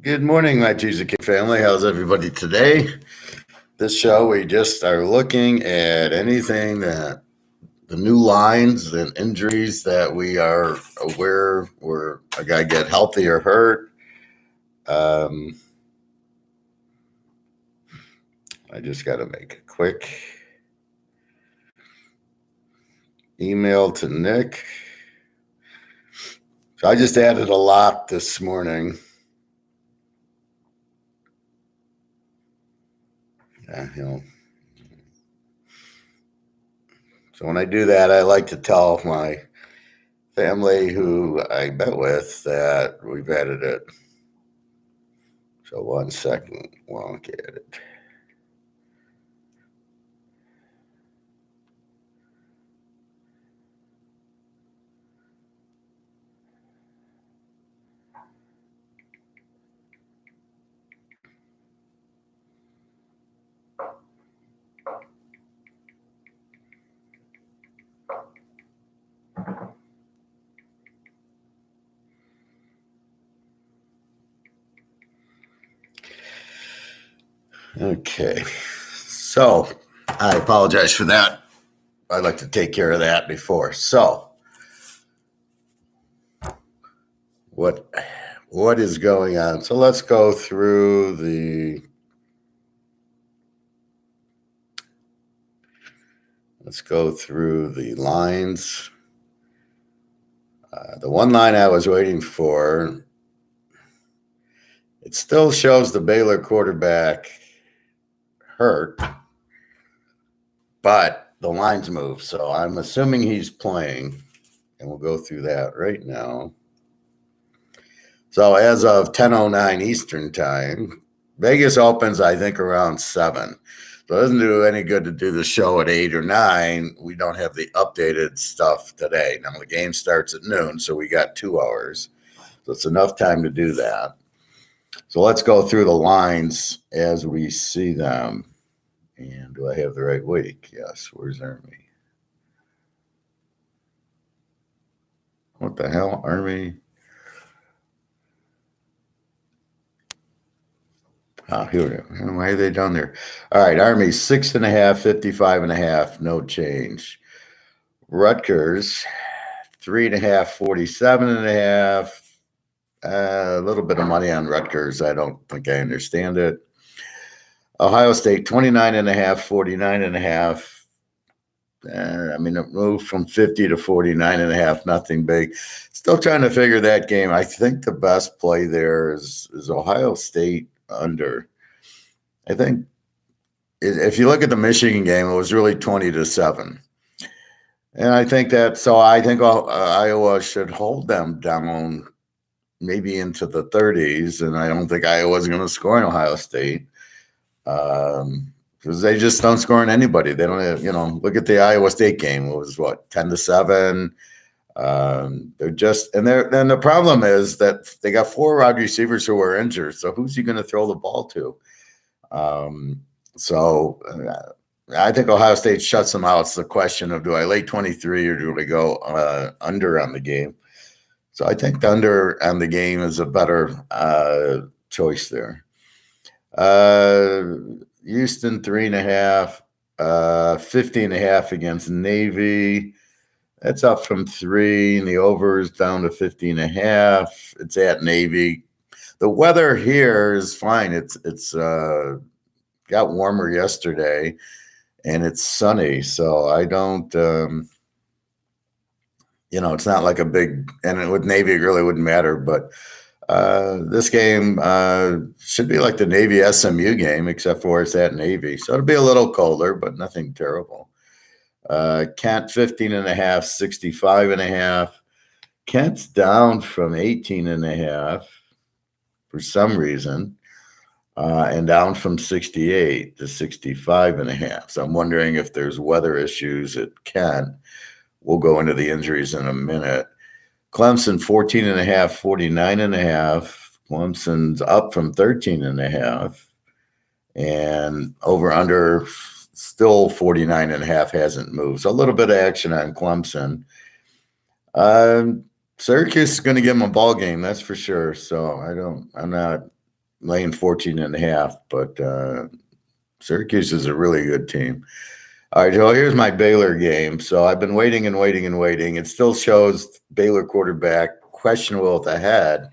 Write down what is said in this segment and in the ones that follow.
Good morning, my Teaserking family. How's everybody today? This show, we just are looking at anything that the new lines and injuries that we are aware where a guy get healthy or hurt. Um, I just got to make a quick email to Nick. So I just added a lock this morning. Yeah. So when I do that, I like to tell my family who I bet with that we've added it. So 1 second, we'll get it. Okay, so I apologize for that. I'd like to take care of that before. So, what is going on? So let's go through the lines. The one line I was waiting for, it still shows the Baylor quarterback hurt, but the lines move. So I'm assuming he's playing, and we'll go through that right now. So as of 10:09 Eastern time, Vegas opens, I think, around 7. So it doesn't do any good to do the show at 8 or 9. We don't have the updated stuff today. Now, the game starts at noon, so we got 2 hours. So it's enough time to do that. So let's go through the lines as we see them. And do I have the right week? Yes. Where's Army? What the hell, Army? Here we go. Why are they down there? All right, Army 6.5, 55.5, no change. Rutgers 3.5, 47.5. A little bit of money on Rutgers. I don't think I understand it. Ohio State 29.5, 49.5. I mean, it moved from 50 to 49.5, nothing big. Still trying to figure that game. I think the best play there is Ohio State under. I think if you look at the Michigan game, it was really 20-7. And I think Iowa should hold them down maybe into the 30s. And I don't think Iowa's going to score in Ohio State. Because they just don't score on anybody. They don't have, look at the Iowa State game. It was 10-7. They're just, and the problem is that they got 4 wide receivers who are injured. So who's he going to throw the ball to? I think Ohio State shuts them out. It's the question of, do I lay 23 or do I go under on the game? So I think the under on the game is a better choice there. Houston 3.5, 50.5 against Navy. That's up from 3, and the over is down to 50.5. It's at Navy. The weather here is fine. It's got warmer yesterday, and it's sunny. So I don't, it's not like a big. And with Navy, it really wouldn't matter. But this game should be like the Navy SMU game, except for it's at Navy. So it'll be a little colder, but nothing terrible. Kent 15.5, 65.5. Kent's down from 18.5 for some reason, and down from 68 to 65.5. So I'm wondering if there's weather issues at Kent. We'll go into the injuries in a minute. Clemson 14.5, 49.5. Clemson's up from 13.5, and over under still 49.5 hasn't moved. So a little bit of action on Clemson. Syracuse is going to give them a ball game, that's for sure. So I'm not laying 14.5, but Syracuse is a really good team. All right, Joe, here's my Baylor game. So I've been waiting and waiting and waiting. It still shows Baylor quarterback questionable at the head.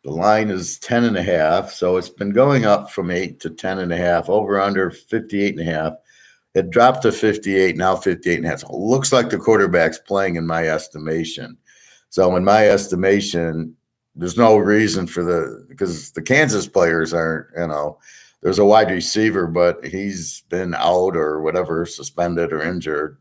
The line is 10.5, so it's been going up from 8 to 10.5, over under 58.5. It dropped to 58, now 58.5. So it looks like the quarterback's playing in my estimation. So in my estimation, there's no reason because the Kansas players aren't, there's a wide receiver, but he's been out or whatever, suspended or injured.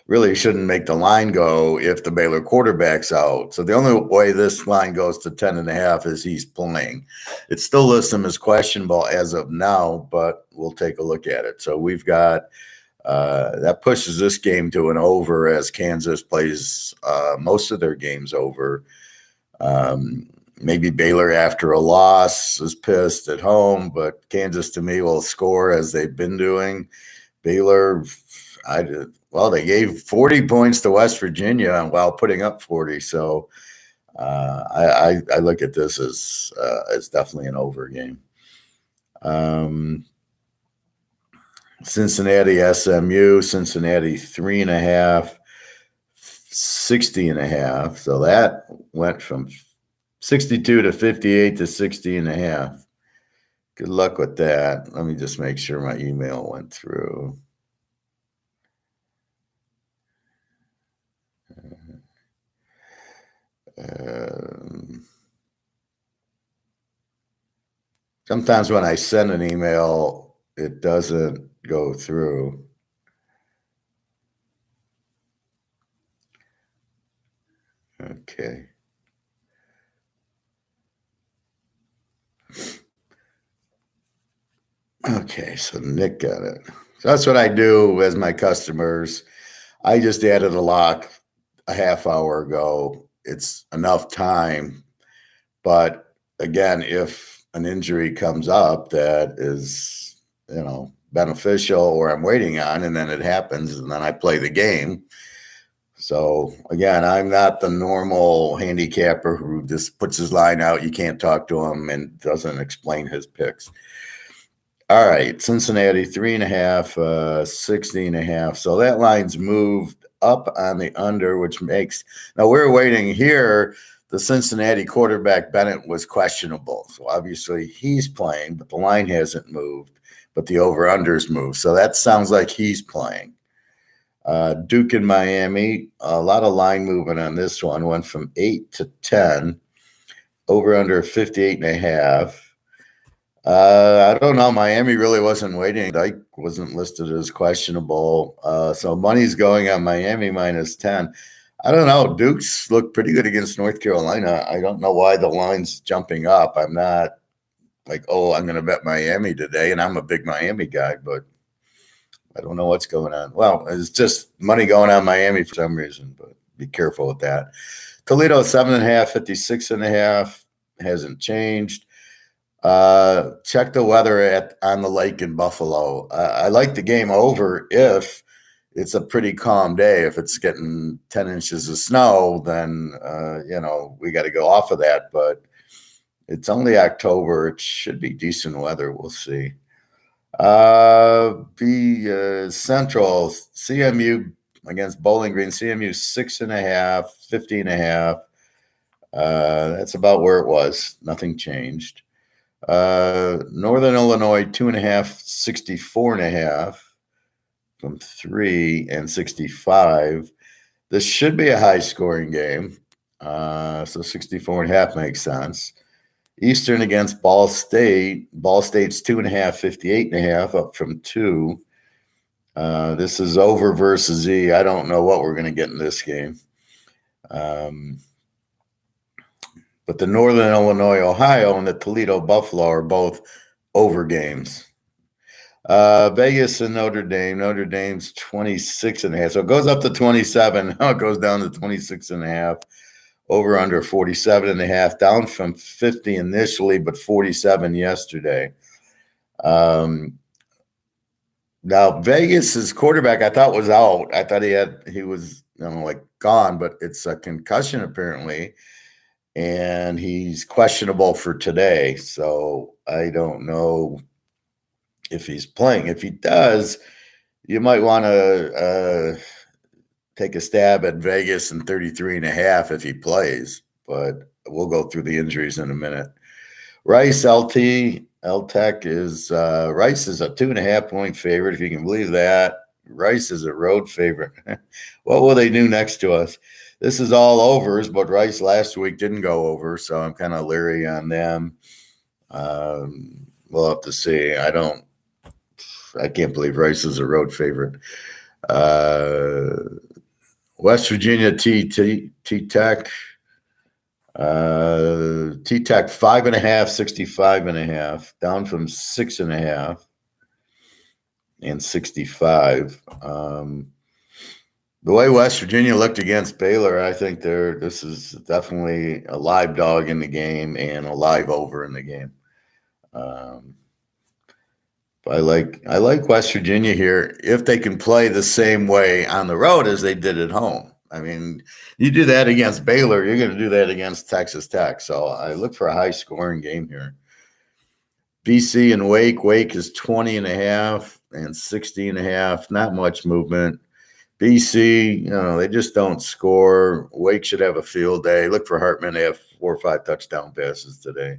Really shouldn't make the line go if the Baylor quarterback's out. So the only way this line goes to 10.5 is he's playing. It still lists him as questionable as of now, but we'll take a look at it. So we've got that pushes this game to an over as Kansas plays most of their games over. Maybe Baylor after a loss is pissed at home, but Kansas to me will score as they've been doing. Baylor, they gave 40 points to West Virginia while putting up 40. So I look at this as definitely an over game. Cincinnati, SMU, Cincinnati 3.5, 60.5. So that went from 62 to 58 to 60.5. Good luck with that. Let me just make sure my email went through. Sometimes when I send an email, it doesn't go through. Okay. Okay, so Nick got it. So that's what I do as my customers. I just added a lock a half hour ago. It's enough time. But again, if an injury comes up that is, beneficial or I'm waiting on, and then it happens, and then I play the game. So again, I'm not the normal handicapper who just puts his line out. You can't talk to him and doesn't explain his picks. All right, Cincinnati 3.5, 60.5. So that line's moved up on the under, which makes now we're waiting here. The Cincinnati quarterback Bennett was questionable, so obviously he's playing, but the line hasn't moved, but the over/under's moved. So that sounds like he's playing. Duke and Miami, a lot of line movement on this one. Went from 8 to 10, over/under 58.5. I don't know. Miami really wasn't waiting. Dyke wasn't listed as questionable. So money's going on Miami minus 10. I don't know. Duke's looked pretty good against North Carolina. I don't know why the line's jumping up. I'm not like, I'm going to bet Miami today, and I'm a big Miami guy, but I don't know what's going on. Well, it's just money going on Miami for some reason, but be careful with that. Toledo 7.5, 56.5 hasn't changed. Check the weather on the lake in Buffalo. I like the game over if it's a pretty calm day. If it's getting 10 inches of snow, then we got to go off of that. But it's only October. It should be decent weather. We'll see. Central CMU against Bowling Green. CMU 6.5, 50.5. That's about where it was. Nothing changed. Northern Illinois 2.5, 64.5 from 3 and 65. This should be a high scoring game. So 64.5 makes sense. Eastern against Ball State. Ball State's 2.5, 58.5 up from 2. This is over versus Z. I don't know what we're going to get in this game. But the Northern Illinois, Ohio, and the Toledo Buffalo are both over games. Vegas and Notre Dame. Notre Dame's 26.5. So it goes up to 27. Now it goes down to 26.5. Over under 47.5. Down from 50 initially, but 47 yesterday. Now Vegas's quarterback I thought was out. I thought he was gone, but it's a concussion apparently. and he's questionable for today. So I don't know if he's playing. If he does, you might want to take a stab at Vegas and 33.5 if he plays, but we'll go through the injuries in a minute. Rice LTech is Rice is a 2.5-point favorite, if you can believe that. Rice is a road favorite. What will they do next to us? This is all overs, but Rice last week didn't go over, so I'm kind of leery on them. We'll have to see. I can't believe Rice is a road favorite. West Virginia T-Tech. T-Tech 5.5, 65.5, down from 6.5 and 65. The way West Virginia looked against Baylor, I think this is definitely a live dog in the game and a live over in the game. I like West Virginia here if they can play the same way on the road as they did at home. I mean, you do that against Baylor, you're going to do that against Texas Tech. So I look for a high-scoring game here. BC and Wake. Wake is 20.5 and 60.5. Not much movement. BC, they just don't score. Wake should have a field day. Look for Hartman to have 4 or 5 touchdown passes today.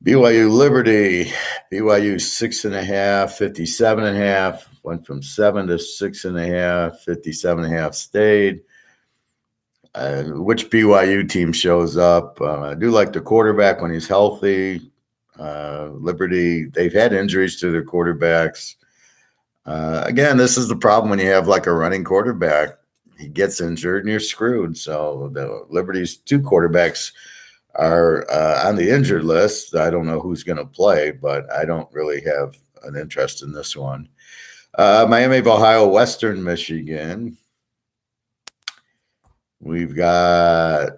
BYU Liberty. BYU 6.5, 57.5. Went from 7 to 6.5. 57.5 stayed. Which BYU team shows up? I do like the quarterback when he's healthy. Liberty, they've had injuries to their quarterbacks. Again, this is the problem when you have like a running quarterback. He gets injured and you're screwed. So the Liberty's 2 quarterbacks are on the injured list. I don't know who's going to play, but I don't really have an interest in this one. Miami of Ohio, Western Michigan. We've got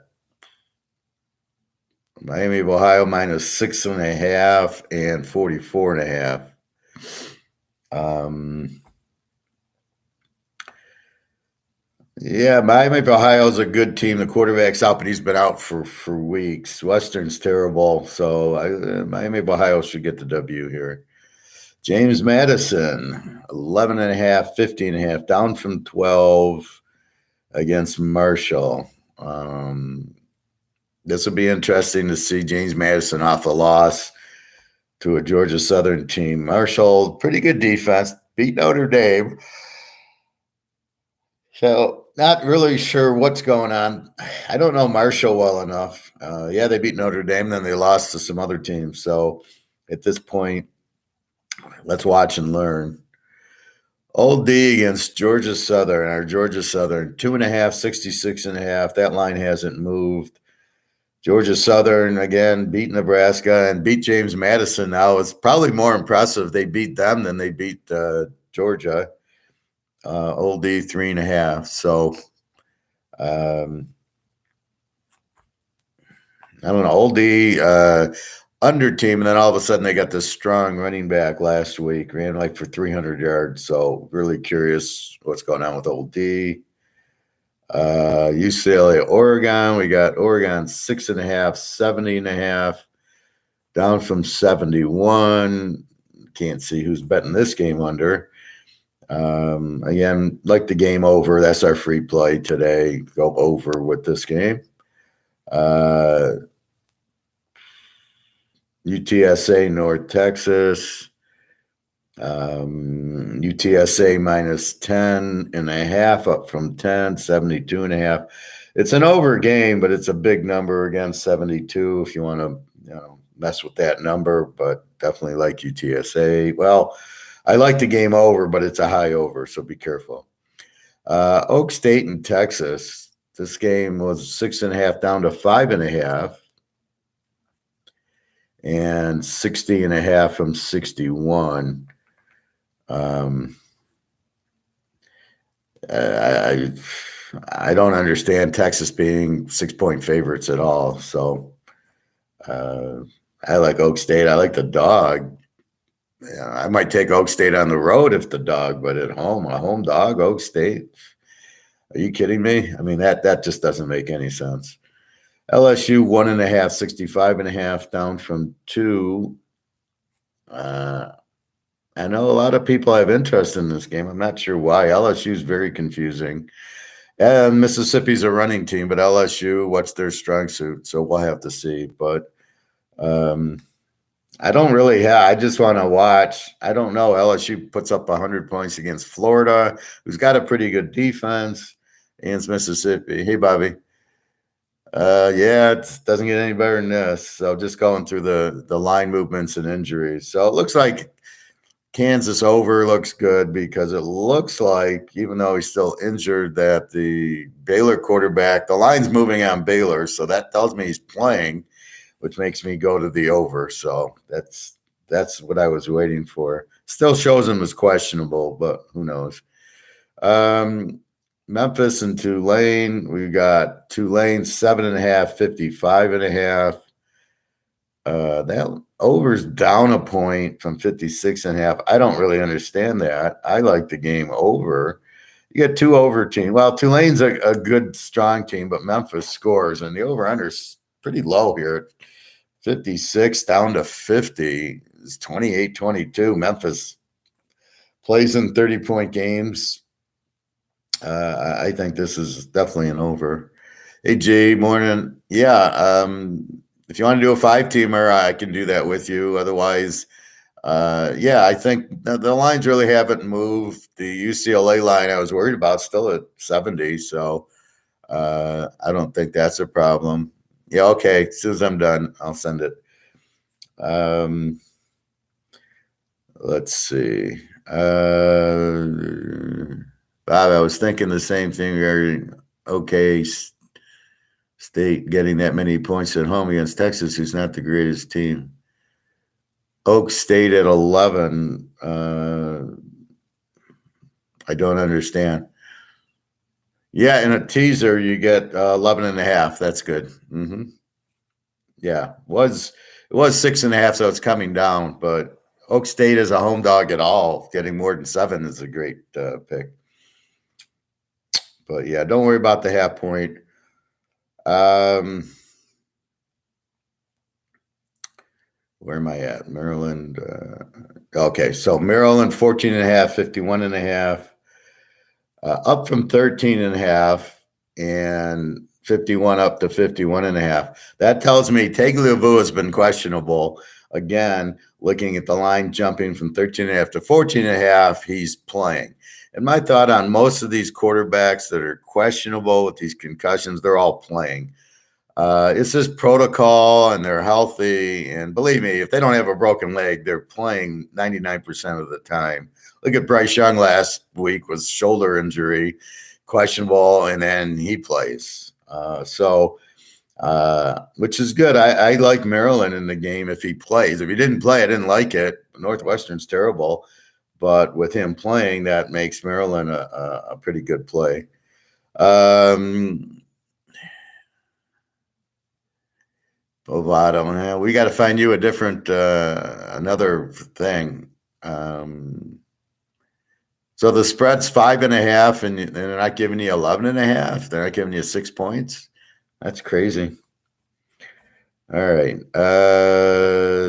Miami of Ohio minus 6.5 and 44.5. Yeah, Miami of Ohio is a good team. The quarterback's out, but he's been out for weeks. Western's terrible, so Miami of Ohio should get the W here. James Madison, 11.5, 15.5, down from 12 against Marshall. This will be interesting to see James Madison off a loss to a Georgia Southern team. Marshall, pretty good defense, beat Notre Dame. So not really sure what's going on. I don't know Marshall well enough. Yeah, they beat Notre Dame, then they lost to some other teams. So at this point, let's watch and learn. Old D against Georgia Southern. Our Georgia Southern, 2.5, 66.5. That line hasn't moved. Georgia Southern, again, beat Nebraska and beat James Madison. Now it's probably more impressive they beat them than they beat Georgia. Old D, 3.5. So, I don't know. Old D, under team, and then all of a sudden they got this strong running back last week, ran like for 300 yards. So, really curious what's going on with Old D. UCLA, Oregon. We got Oregon 6.5, 70.5, down from 71. Can't see who's betting this game under. Again, like the game over. That's our free play today. Go over with this game. UTSA, North Texas. UTSA minus 10.5, up from 10, 72.5. It's an over game, but it's a big number against 72 if you want to mess with that number, but definitely like UTSA. Well, I like the game over, but it's a high over, so be careful. Oak State and Texas. This game was 6.5 down to 5.5. And 60.5 from 61. I don't understand Texas being 6-point favorites at all. So I like Oak State. I like the dog. I might take Oak State on the road if the dog, but at home, a home dog, Oak State. Are you kidding me? I mean, that just doesn't make any sense. LSU 1.5, 65.5, down from 2. I know a lot of people have interest in this game. I'm not sure why. LSU is very confusing. And Mississippi's a running team, but LSU, what's their strong suit? So we'll have to see. But I don't really have. I just want to watch. I don't know. LSU puts up 100 points against Florida, who's got a pretty good defense, against Mississippi. Hey, Bobby. Yeah, it doesn't get any better than this. So just going through the line movements and injuries. So it looks like Kansas over looks good because it looks like, even though he's still injured, that the Baylor quarterback, the line's moving on Baylor. So that tells me he's playing, which makes me go to the over. So that's what I was waiting for. Still shows him as questionable, but who knows? Memphis and Tulane. We got Tulane 7.5, 55.5. That over's down a point from 56.5. I don't really understand that. I like the game over. You get 2 over team. Well, Tulane's a good, strong team, but Memphis scores, and the over-under's pretty low here. 56 down to 50 is 28-22. Memphis plays in 30-point games. I think this is definitely an over. Hey, Jay, morning. Yeah, if you want to do a 5-teamer, I can do that with you. Otherwise, yeah, I think the lines really haven't moved. The UCLA line I was worried about still at 70, so I don't think that's a problem. Yeah, okay. As soon as I'm done, I'll send it. Let's see. Bob, I was thinking the same thing. Okay, State getting that many points at home against Texas, who's not the greatest team. Oak State at 11. I don't understand. Yeah, in a teaser, you get 11.5. That's good. Mm-hmm. Yeah, it was 6.5, so it's coming down. But Oak State is a home dog at all. Getting more than 7 is a great pick. But yeah, don't worry about the half point. Where am I at? Maryland. Okay, so Maryland 14.5, 51.5. Up from 13.5 and 51 up to 51.5. That tells me Tagliabue has been questionable. Again, looking at the line jumping from 13.5 to 14.5, he's playing. And my thought on most of these quarterbacks that are questionable with these concussions, they're all playing. It's just protocol and they're healthy. And believe me, if they don't have a broken leg, they're playing 99% of the time. Look at Bryce Young last week with shoulder injury, questionable, and then he plays. Which is good. I like Maryland in the game if he plays. If he didn't play, I didn't like it. Northwestern's terrible. But with him playing, that makes Maryland a pretty good play. Bovado, we got to find you a different, another thing. So the spread's 5.5, and they're not giving you 11.5. They're not giving you 6 points. That's crazy. All right.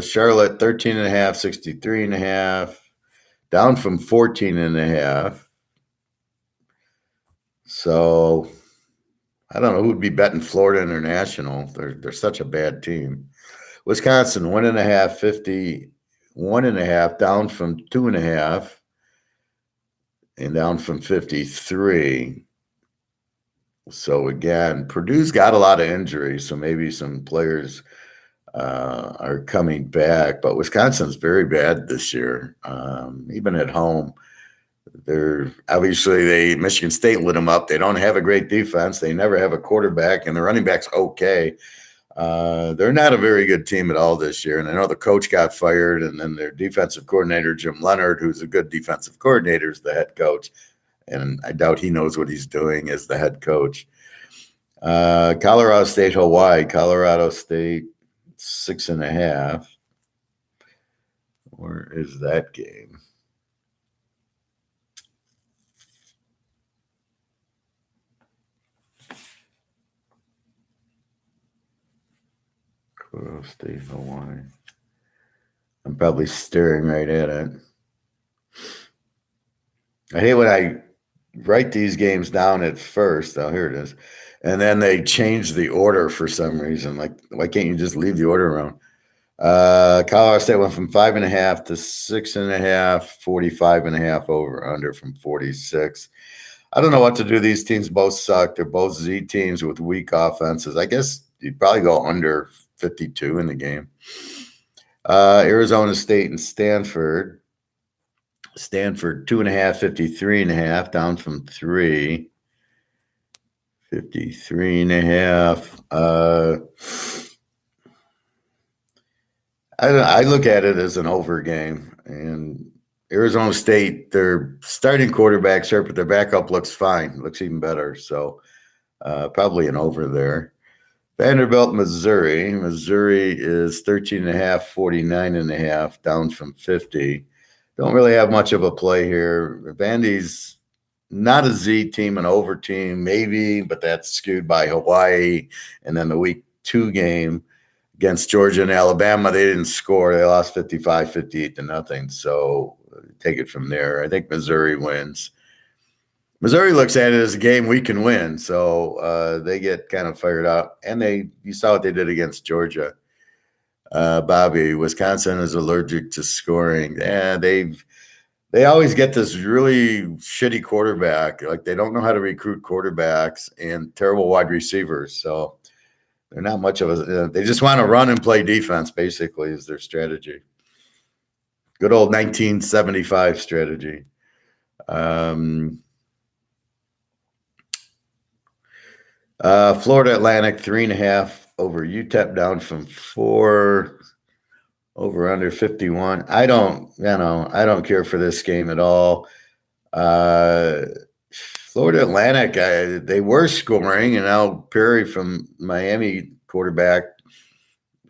Charlotte 13.5, 63.5, down from 14.5. So I don't know who would be betting Florida International. They're such a bad team. Wisconsin 1.5, 51.5, down from 2.5, and down from 53. So again, Purdue's got a lot of injuries, so maybe some players are coming back. But Wisconsin's very bad this year, even at home. Michigan State lit them up. They don't have a great defense. They never have a quarterback, and the running back's okay. They're not a very good team at all this year. And I know the coach got fired, and then their defensive coordinator, Jim Leonard, who's a good defensive coordinator, is the head coach. And I doubt he knows what he's doing as the head coach. Colorado State, Hawaii. Colorado State 6.5. Where is that game? Colorado State, Hawaii. I'm probably staring right at it. I hate when I write these games down at first. Oh, here it is. And then they change the order for some reason. Like, why can't you just leave the order around? Colorado State went from 5.5 to 6.5, 45.5 over under from 46. I don't know what to do. These teams both suck. They're both Z teams with weak offenses. I guess you'd probably go under 52 in the game. Arizona State and Stanford. Stanford 2.5, 53.5, down from 3. 53.5. I look at it as an over game. And Arizona State, their starting quarterback's hurt, but their backup looks fine. Looks even better. So probably an over there. Vanderbilt, Missouri. Missouri is 13.5, 49.5, down from 50. Don't really have much of a play here. Vandy's not a Z team, an over team, maybe, but that's skewed by Hawaii. And then the week 2 game against Georgia and Alabama, they didn't score. They lost 55-58 to nothing. So take it from there. I think Missouri wins. Missouri looks at it as a game we can win. So they get kind of fired up. And you saw what they did against Georgia. Bobby, Wisconsin is allergic to scoring. Yeah, they always get this really shitty quarterback. Like, they don't know how to recruit quarterbacks and terrible wide receivers. So they're not much of a. They just want to run and play defense. Basically, is their strategy. Good old 1975 strategy. Florida Atlantic 3.5 over UTEP, down from 4. Over under 51. I don't care for this game at all. Florida Atlantic, they were scoring, and now Perry from Miami quarterback,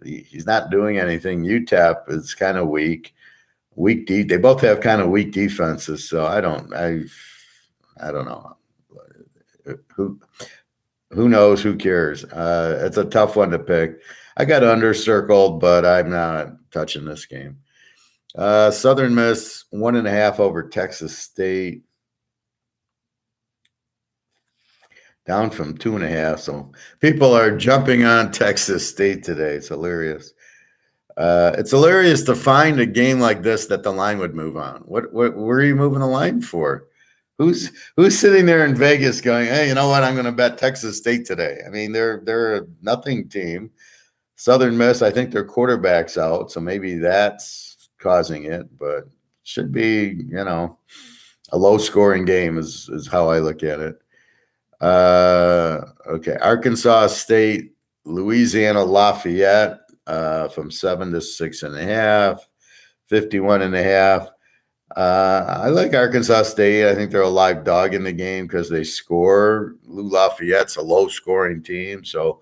he's not doing anything. UTEP is kind of weak. They both have kind of weak defenses, so I don't know. Who knows? Who cares? It's a tough one to pick. I got under circled, but I'm not touching this game. Southern Miss 1.5 over Texas State, down from 2.5. So people are jumping on Texas State today. It's hilarious. It's hilarious to find a game like this that the line would move on. Where are you moving the line for? Who's sitting there in Vegas going, hey, you know what? I'm going to bet Texas State today. I mean, they're a nothing team. Southern Miss, I think their quarterback's out, so maybe that's causing it, but should be, a low-scoring game is how I look at it. Okay, Arkansas State, Louisiana Lafayette from 7 to 6.5, 51.5. I like Arkansas State. I think they're a live dog in the game because they score. Lou Lafayette's a low-scoring team, so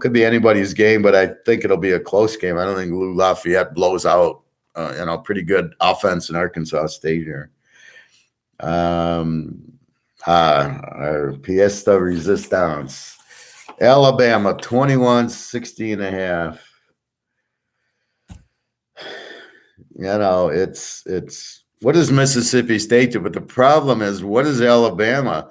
could be anybody's game, but I think it'll be a close game. I don't think Lou Lafayette blows out, pretty good offense in Arkansas State here. Our pièce de resistance. Alabama, 21, 60.5. It's what does Mississippi State do? But the problem is, what is Alabama?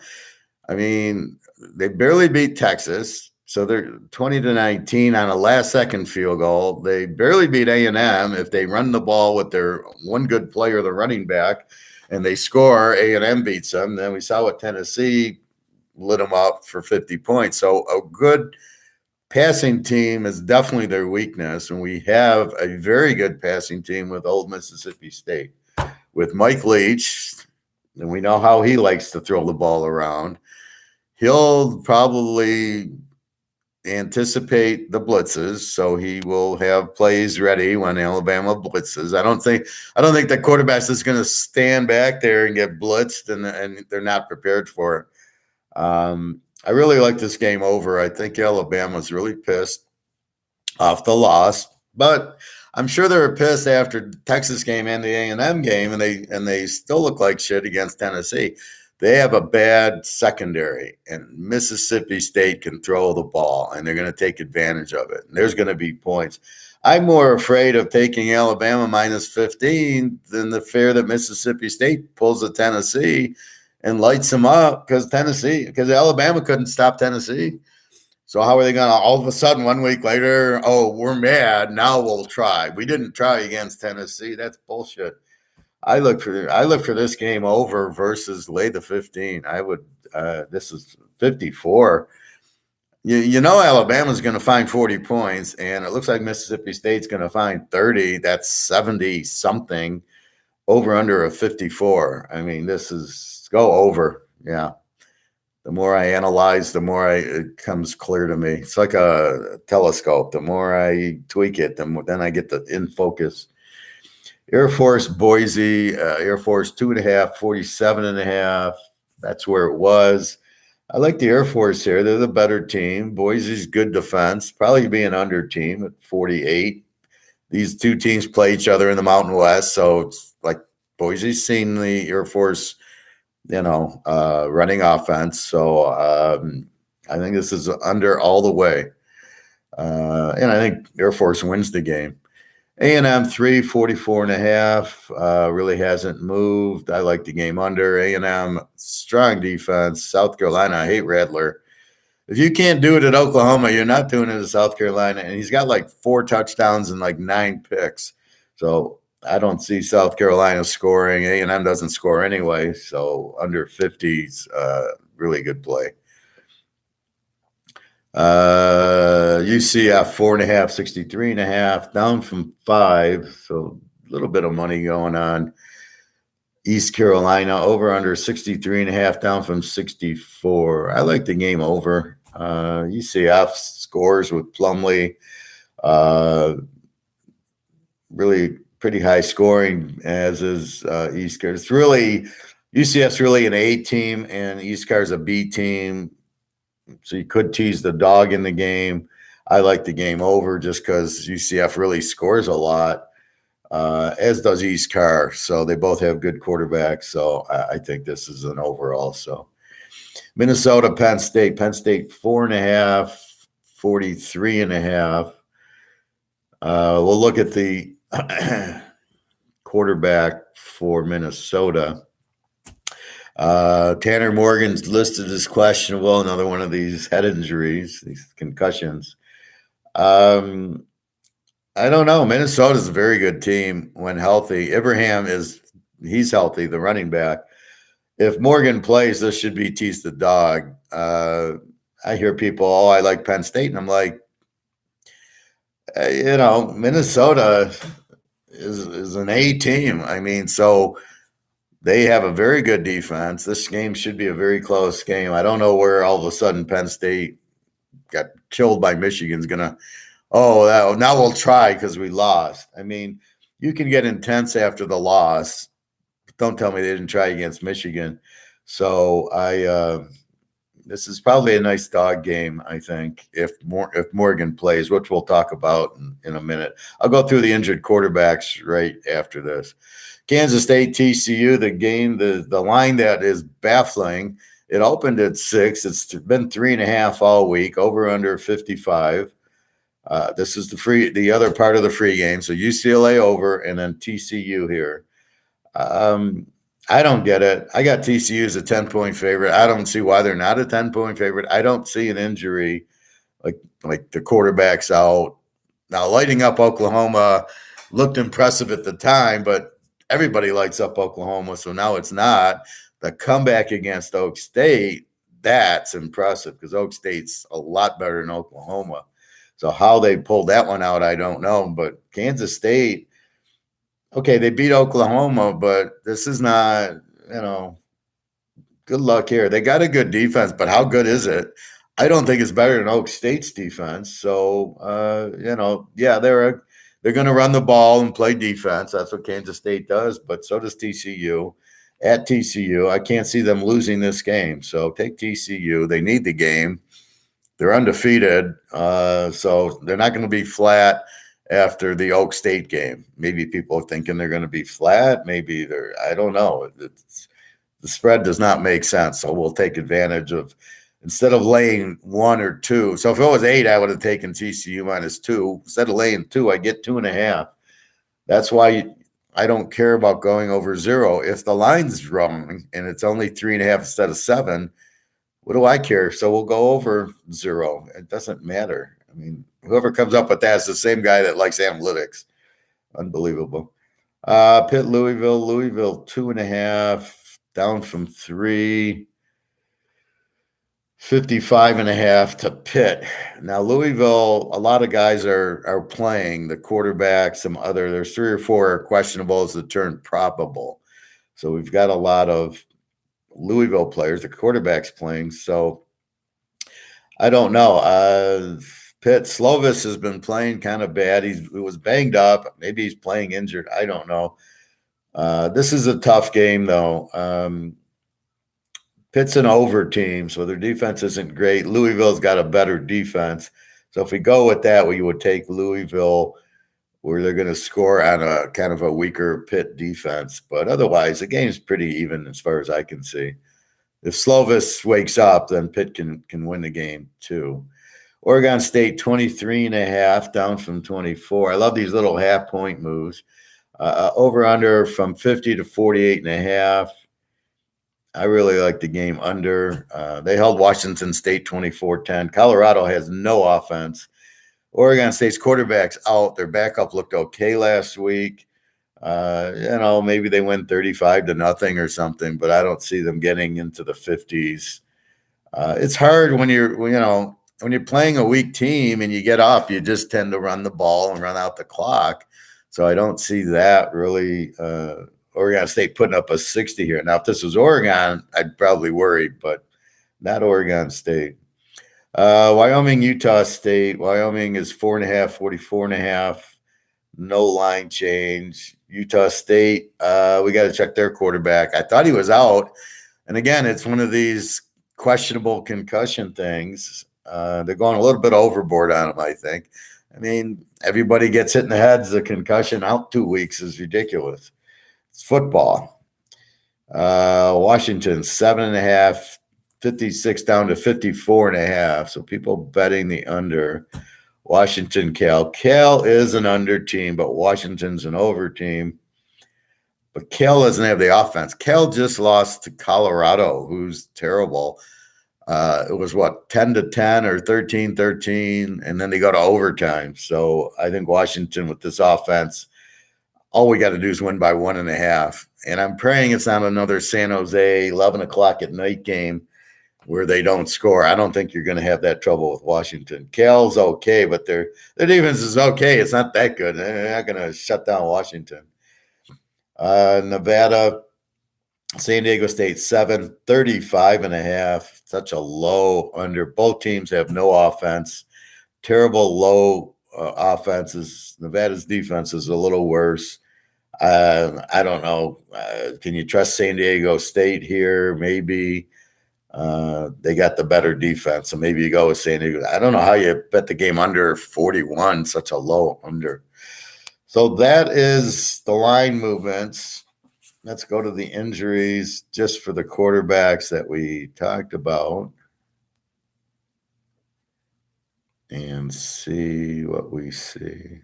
I mean, they barely beat Texas. So they're 20-19 on a last-second field goal. They barely beat A&M. If they run the ball with their one good player, the running back, and they score, A&M beats them. Then we saw what Tennessee lit them up for 50 points. So a good passing team is definitely their weakness, and we have a very good passing team with Old Mississippi State. With Mike Leach, and we know how he likes to throw the ball around, he'll probably anticipate the blitzes, so he will have plays ready when Alabama blitzes. I don't think the quarterback is going to stand back there and get blitzed, and they're not prepared for it. I really like this game over. I think Alabama's really pissed off the loss, but I'm sure they were pissed after Texas game and the A&M game, and they still look like shit against Tennessee. They have a bad secondary, and Mississippi State can throw the ball, and they're going to take advantage of it. And there's going to be points. I'm more afraid of taking Alabama minus 15 than the fear that Mississippi State pulls a Tennessee and lights them up because Alabama couldn't stop Tennessee. So how are they going to all of a sudden 1 week later, oh, we're mad, now we'll try. We didn't try against Tennessee. That's bullshit. I look for this game over versus lay the 15. I would this is 54. You know Alabama's going to find 40 points, and it looks like Mississippi State's going to find 30. That's 70 something over under a 54. I mean, this is go over. Yeah. The more I analyze, the more it comes clear to me. It's like a telescope. The more I tweak it, then I get the in focus. Air Force Boise, Air Force 2.5, 47.5. That's where it was. I like the Air Force here. They're the better team. Boise's good defense, probably be an under team at 48. These two teams play each other in the Mountain West, so it's like Boise's seen the Air Force, running offense. So I think this is under all the way. And I think Air Force wins the game. A&M 3, 44.5, really hasn't moved. I like the game under. A&M, strong defense. South Carolina, I hate Rattler. If you can't do it at Oklahoma, you're not doing it at South Carolina. And he's got like 4 touchdowns and like 9 picks. So I don't see South Carolina scoring. A&M doesn't score anyway. So under 50's really good play. UCF 4.5, 63.5, down from 5. So a little bit of money going on. East Carolina over under 63.5, down from 64. I like the game over. UCF scores with Plumlee. Really pretty high scoring, as is East Car. It's really UCF's really an A team, and East Car's a B team. So you could tease the dog in the game. I like the game over just because UCF really scores a lot, as does East Car. So they both have good quarterbacks. So I think this is an over also. Minnesota, Penn State. Penn State 4.5, 43.5. We'll look at the quarterback for Minnesota. Tanner Morgan's listed as questionable, another one of these head injuries, these concussions. I don't know. Minnesota's a very good team when healthy. He's healthy, the running back. If Morgan plays, this should be tease the dog. I hear people, I like Penn State, and I'm like, Minnesota is an A team. I mean, so they have a very good defense. This game should be a very close game. I don't know where all of a sudden Penn State got killed by Michigan's going to, now we'll try because we lost. I mean, you can get intense after the loss. Don't tell me they didn't try against Michigan. So this is probably a nice dog game, I think, if Morgan plays, which we'll talk about in a minute. I'll go through the injured quarterbacks right after this. Kansas State, TCU, the game, the line that is baffling. It opened at 6. It's been 3.5 all week, over under 55. This is the other part of the free game. So UCLA over and then TCU here. I don't get it. I got TCU as a 10-point favorite. I don't see why they're not a 10-point favorite. I don't see an injury like the quarterback's out. Now, lighting up Oklahoma looked impressive at the time, but everybody lights up Oklahoma, so now it's not. The comeback against Oak State, that's impressive because Oak State's a lot better than Oklahoma. So how they pulled that one out, I don't know. But Kansas State, okay, they beat Oklahoma, but this is not, good luck here. They got a good defense, but how good is it? I don't think it's better than Oak State's defense. So, they're going to run the ball and play defense. That's what Kansas State does, but so does TCU. At TCU, I can't see them losing this game. So take TCU. They need the game. They're undefeated, so they're not going to be flat after the Oak State game. Maybe people are thinking they're going to be flat. Maybe I don't know. the spread does not make sense. So we'll take advantage of, instead of laying 1 or 2. So if it was 8, I would have taken TCU -2. Instead of laying 2, I get 2.5. That's why I don't care about going over 0. If the line's wrong and it's only 3.5 instead of 7, what do I care? So we'll go over 0. It doesn't matter. I mean, whoever comes up with that is the same guy that likes analytics. Unbelievable. Pitt, Louisville 2.5, down from 3. 55.5 to Pitt. Now, Louisville, a lot of guys are playing, the quarterback, there's 3 or 4 questionables that turned probable. So we've got a lot of Louisville players, the quarterback's playing. So I don't know. Pitt, Slovis has been playing kind of bad. He was banged up. Maybe he's playing injured. I don't know. This is a tough game, though. Pitt's an over team, so their defense isn't great. Louisville's got a better defense. So if we go with that, we would take Louisville, where they're going to score on a kind of a weaker Pitt defense. But otherwise, the game's pretty even as far as I can see. If Slovis wakes up, then Pitt can win the game too. Oregon State 23.5, down from 24. I love these little half-point moves. Over under from 50 to 48.5. I really like the game under. They held Washington State 24-10. Colorado has no offense. Oregon State's quarterback's out. Their backup looked okay last week. Maybe they win 35-0 or something, but I don't see them getting into the 50s. It's hard when you're playing a weak team and you get up, you just tend to run the ball and run out the clock. So I don't see that really. Oregon State putting up a 60 here. Now, if this was Oregon, I'd probably worry, but not Oregon State. Wyoming, Utah State. Wyoming is 4.5, 44.5. No line change. Utah State, we got to check their quarterback. I thought he was out. And again, it's one of these questionable concussion things. They're going a little bit overboard on him, I think. I mean, everybody gets hit in the head as a concussion. Out 2 weeks is ridiculous. It's football. Washington, 7.5, 56 down to 54.5. So people betting the under. Washington, Cal. Cal is an under team, but Washington's an over team. But Cal doesn't have the offense. Cal just lost to Colorado, who's terrible. It was 10-10 or 13-13, and then they go to overtime. So I think Washington with this offense, all we got to do is win by 1.5. And I'm praying it's not another San Jose 11 o'clock at night game where they don't score. I don't think you're going to have that trouble with Washington. Cal's okay, but their defense is okay. It's not that good. They're not going to shut down Washington. Nevada, San Diego State, 7, 35.5. Such a low under. Both teams have no offense. Terrible low offenses. Nevada's defense is a little worse. I don't know. Can you trust San Diego State here? Maybe. They got the better defense, so maybe you go with San Diego. I don't know how you bet the game under 41, such a low under. So that is the line movements. Let's go to the injuries just for the quarterbacks that we talked about and see what we see.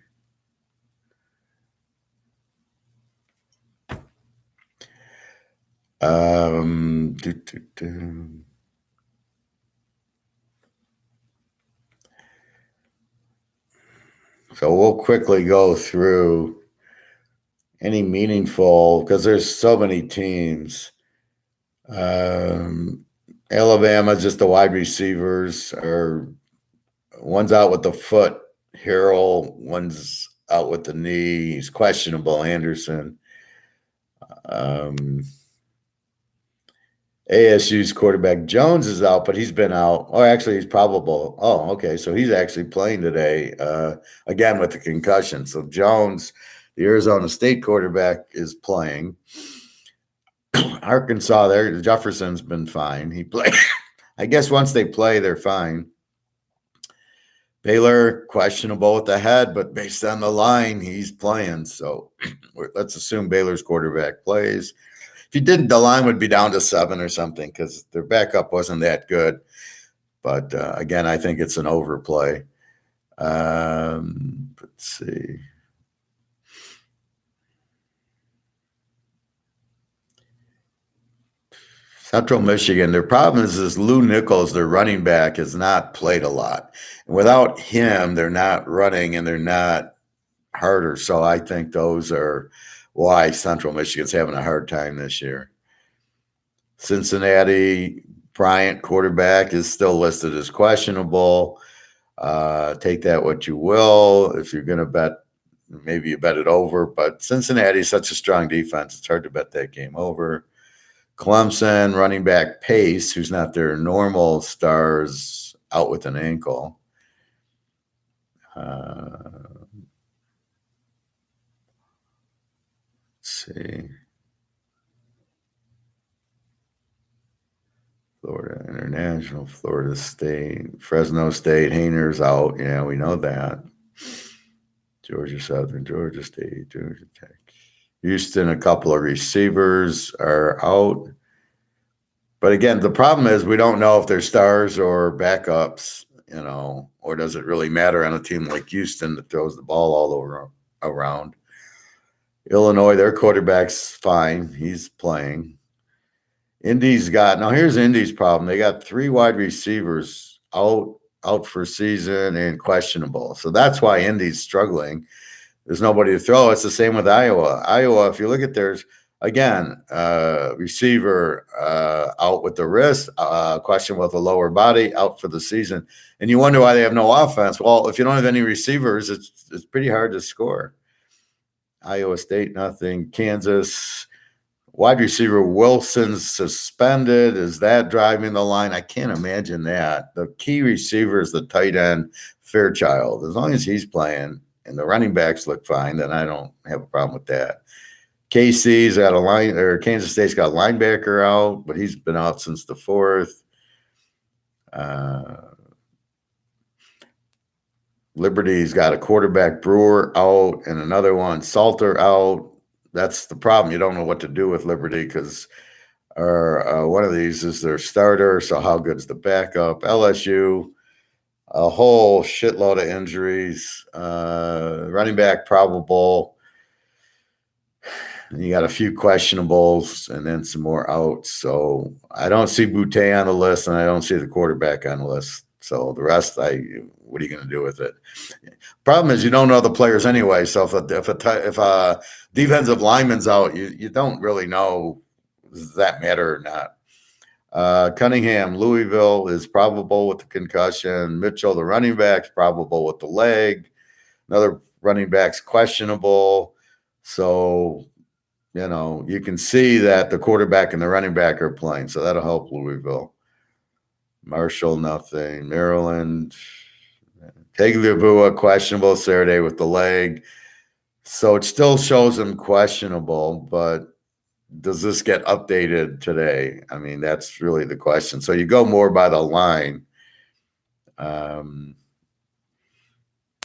So we'll quickly go through any meaningful, because there's so many teams. Alabama, just the wide receivers are one's out with the foot, Harrell, one's out with the knee. He's questionable, Anderson. ASU's quarterback Jones is out, but he's been out. Oh, actually, he's probable. Oh, okay. So he's actually playing today, again with the concussion. So Jones, the Arizona State quarterback, is playing. Arkansas, there, Jefferson's been fine. He played. I guess once they play, they're fine. Baylor, questionable with the head, but based on the line, he's playing. So let's assume Baylor's quarterback plays. If you did, the line would be down to 7 or something because their backup wasn't that good. But again, I think it's an overplay. Let's see. Central Michigan, their problem is Lou Nichols, their running back, has not played a lot. And without him, they're not running and they're not harder. So I think those are why Central Michigan's having a hard time this year. Cincinnati, Bryant, quarterback, is still listed as questionable. Take that what you will. If you're going to bet, maybe you bet it over. But Cincinnati is such a strong defense, it's hard to bet that game over. Clemson, running back Pace, who's not their normal stars, out with an ankle. Let's see. Florida International, Florida State, Fresno State, Hayner's out. Yeah, we know that. Georgia Southern, Georgia State, Georgia Tech. Houston, a couple of receivers are out. But again, the problem is we don't know if they're stars or backups, or does it really matter on a team like Houston that throws the ball all over around? Illinois, their quarterback's fine. He's playing. Here's Indy's problem. They got 3 wide receivers out for season and questionable. So that's why Indy's struggling. There's nobody to throw. It's the same with Iowa. Iowa, if you look at theirs, again, receiver out with the wrist, question with a lower body, out for the season. And you wonder why they have no offense. Well, if you don't have any receivers, it's pretty hard to score. Iowa State, nothing. Kansas, wide receiver Wilson's suspended. Is that driving the line? I can't imagine that. The key receiver is the tight end, Fairchild. As long as he's playing and the running backs look fine, then I don't have a problem with that. Kansas State's got a linebacker out, but he's been out since the 4th. Liberty's got a quarterback, Brewer, out, and another one, Salter, out. That's the problem. You don't know what to do with Liberty because one of these is their starter, so how good's the backup? LSU, a whole shitload of injuries. Running back probable. And you got a few questionables and then some more outs. So I don't see Boutte on the list, and I don't see the quarterback on the list. So the rest, what are you going to do with it? Problem is you don't know the players anyway. So if a defensive lineman's out, you don't really know, does that matter or not. Cunningham, Louisville is probable with the concussion. Mitchell, the running back's probable with the leg. Another running back's questionable. So, you can see that the quarterback and the running back are playing. So that'll help Louisville. Marshall, nothing. Maryland, Tagovailoa, questionable Saturday with the leg. So it still shows him questionable, but does this get updated today? I mean, that's really the question. So you go more by the line.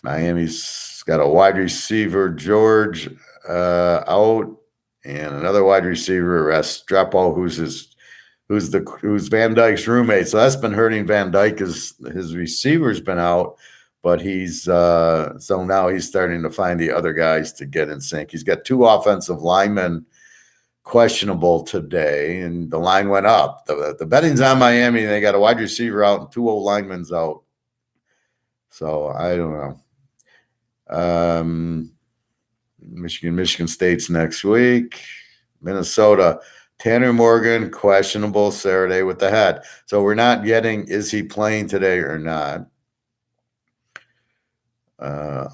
Miami's got a wide receiver, George, out, and another wide receiver, Restrepo, who's Van Dyke's roommate. So that's been hurting Van Dyke. His receiver's been out, but he's so now he's starting to find the other guys to get in sync. He's got 2 offensive linemen questionable today, and the line went up. The betting's on Miami, and they got a wide receiver out and 2 old linemen's out. So I don't know. Michigan State's next week. Minnesota, Tanner Morgan, questionable Saturday with the head. So we're not getting, is he playing today or not?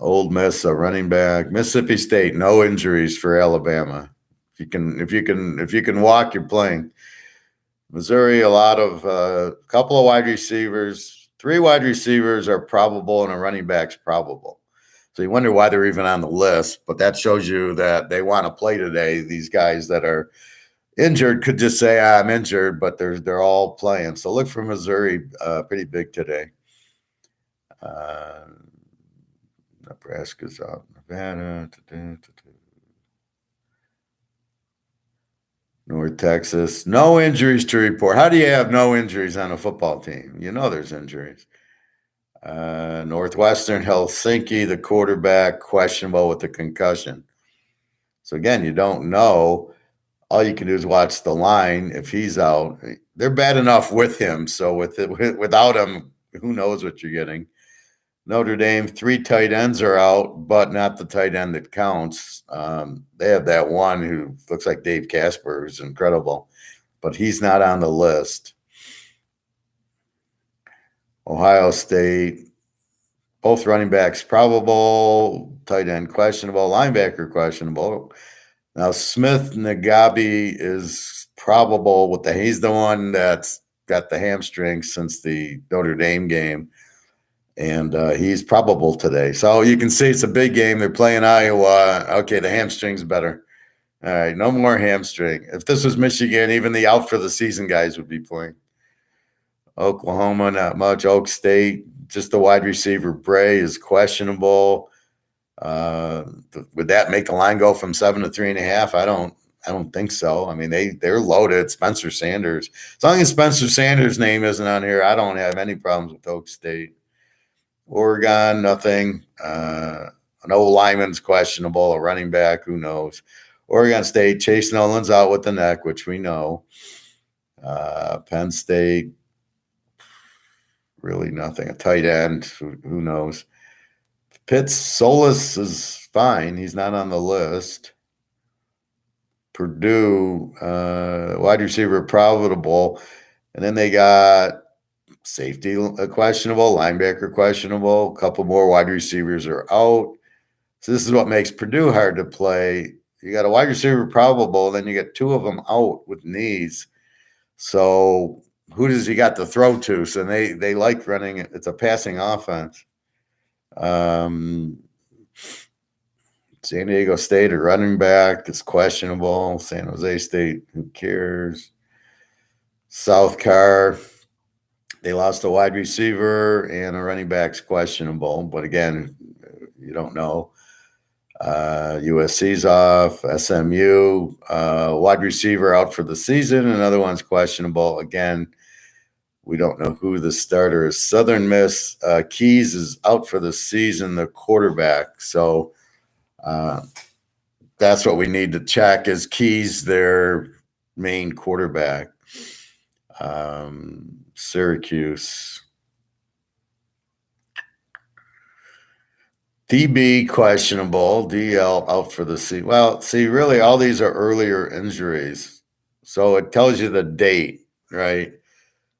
Ole Miss, a running back. Mississippi State, no injuries for Alabama. If you can walk, you're playing. Missouri, a couple of wide receivers. 3 wide receivers are probable and a running back's probable. So you wonder why they're even on the list, but that shows you that they want to play today. These guys that are injured could just say, I'm injured, but they're all playing. So look for Missouri pretty big today. Nebraska's out. Nevada. North Texas. No injuries to report. How do you have no injuries on a football team? You know there's injuries. Northwestern Helsinki, the quarterback, questionable with the concussion. So again, you don't know. All you can do is watch the line. If he's out, they're bad enough with him. So without him, who knows what you're getting. Notre Dame, 3 tight ends are out, but not the tight end that counts. They have that one who looks like Dave Casper, who's incredible, but he's not on the list. Ohio State, both running backs probable, tight end questionable, linebacker questionable. Now, Smith Nagabi is probable he's the one that's got the hamstring since the Notre Dame game. And he's probable today. So you can see it's a big game. They're playing Iowa. Okay, the hamstring's better. All right, no more hamstring. If this was Michigan, even the out for the season guys would be playing. Oklahoma, not much. Oak State, just the wide receiver Bray is questionable. Would that make the line go from 7 to 3.5? I don't think so. I mean, they're loaded. Spencer Sanders. As long as Spencer Sanders' name isn't on here, I don't have any problems with Oak State. Oregon, nothing. An old lineman's questionable. A running back, who knows? Oregon State, Chase Nolan's out with the neck, which we know. Penn State, really nothing. A tight end, who knows? Pitt's Solis is fine. He's not on the list. Purdue, wide receiver probable. And then they got safety questionable, linebacker questionable. A couple more wide receivers are out. So this is what makes Purdue hard to play. You got a wide receiver probable, then you get 2 of them out with knees. So who does he got to throw to? So they like running it. It's a passing offense. San Diego State, a running back is questionable. San Jose State, who cares? South Car, they lost a wide receiver and a running back's questionable. But again, you don't know. USC's off. SMU, wide receiver out for the season. Another one's questionable. Again, we don't know who the starter is. Southern Miss, Keys is out for the season, the quarterback. So that's what we need to check. Is Keys their main quarterback? Syracuse. DB questionable, DL out for the season. Well, see, really all these are earlier injuries. So it tells you the date, right?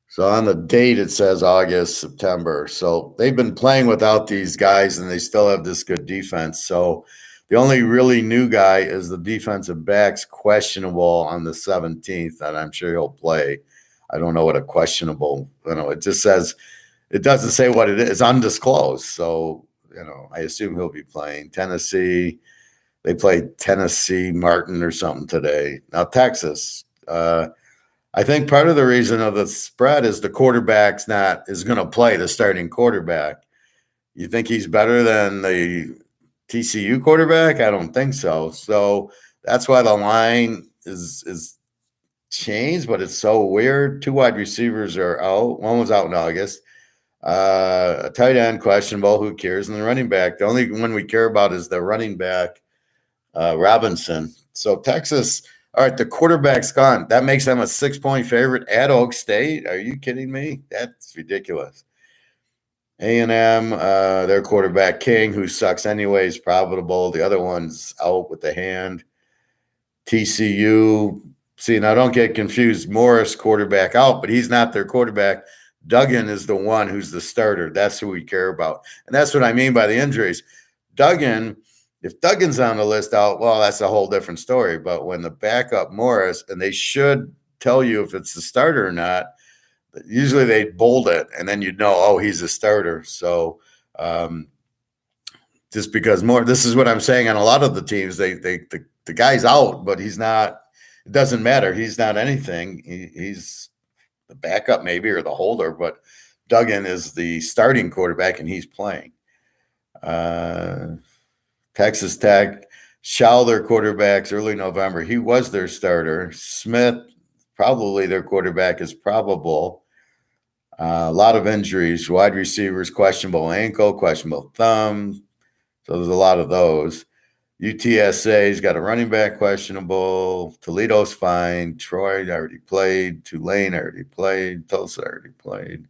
So on the date, it says August, September. So they've been playing without these guys, and they still have this good defense. So the only really new guy is the defensive back's questionable on the 17th, and I'm sure he'll play. I don't know what a questionable, it just says, it doesn't say what it is. It's undisclosed. So, I assume he'll be playing. Tennessee, they played Tennessee Martin or something today. Now, Texas, I think part of the reason of the spread is the quarterback's is going to play the starting quarterback. You think he's better than the TCU quarterback? I don't think so. So that's why the line is changed, but it's so weird. 2 wide receivers are out. One was out in August. A tight end questionable. Who cares? And the running back, the only one we care about is the running back, Robinson. So Texas, all right, the quarterback's gone. That makes them a 6-point favorite at Oak State. Are you kidding me? That's ridiculous. A&M, their quarterback King, who sucks anyways, profitable. The other one's out with the hand. TCU, see, now don't get confused. Morris, quarterback out, but he's not their quarterback. Duggan is the one who's the starter. That's who we care about. And that's what I mean by the injuries. Duggan, if Duggan's on the list out, well, that's a whole different story. But when the backup Morris, and they should tell you if it's the starter or not, usually they bold it, and then you'd know, oh, he's a starter. So just because this is what I'm saying on a lot of the teams, the guy's out, but he's not, it doesn't matter. He's not anything. He's the backup maybe or the holder, but Duggan is the starting quarterback and he's playing. Texas Tech, Schall, their quarterbacks, early November. He was their starter. Smith, probably their quarterback, is probable. A lot of injuries. Wide receivers, questionable ankle, questionable thumb. So there's a lot of those. UTSA's got a running back questionable. Toledo's fine. Troy already played. Tulane already played. Tulsa already played.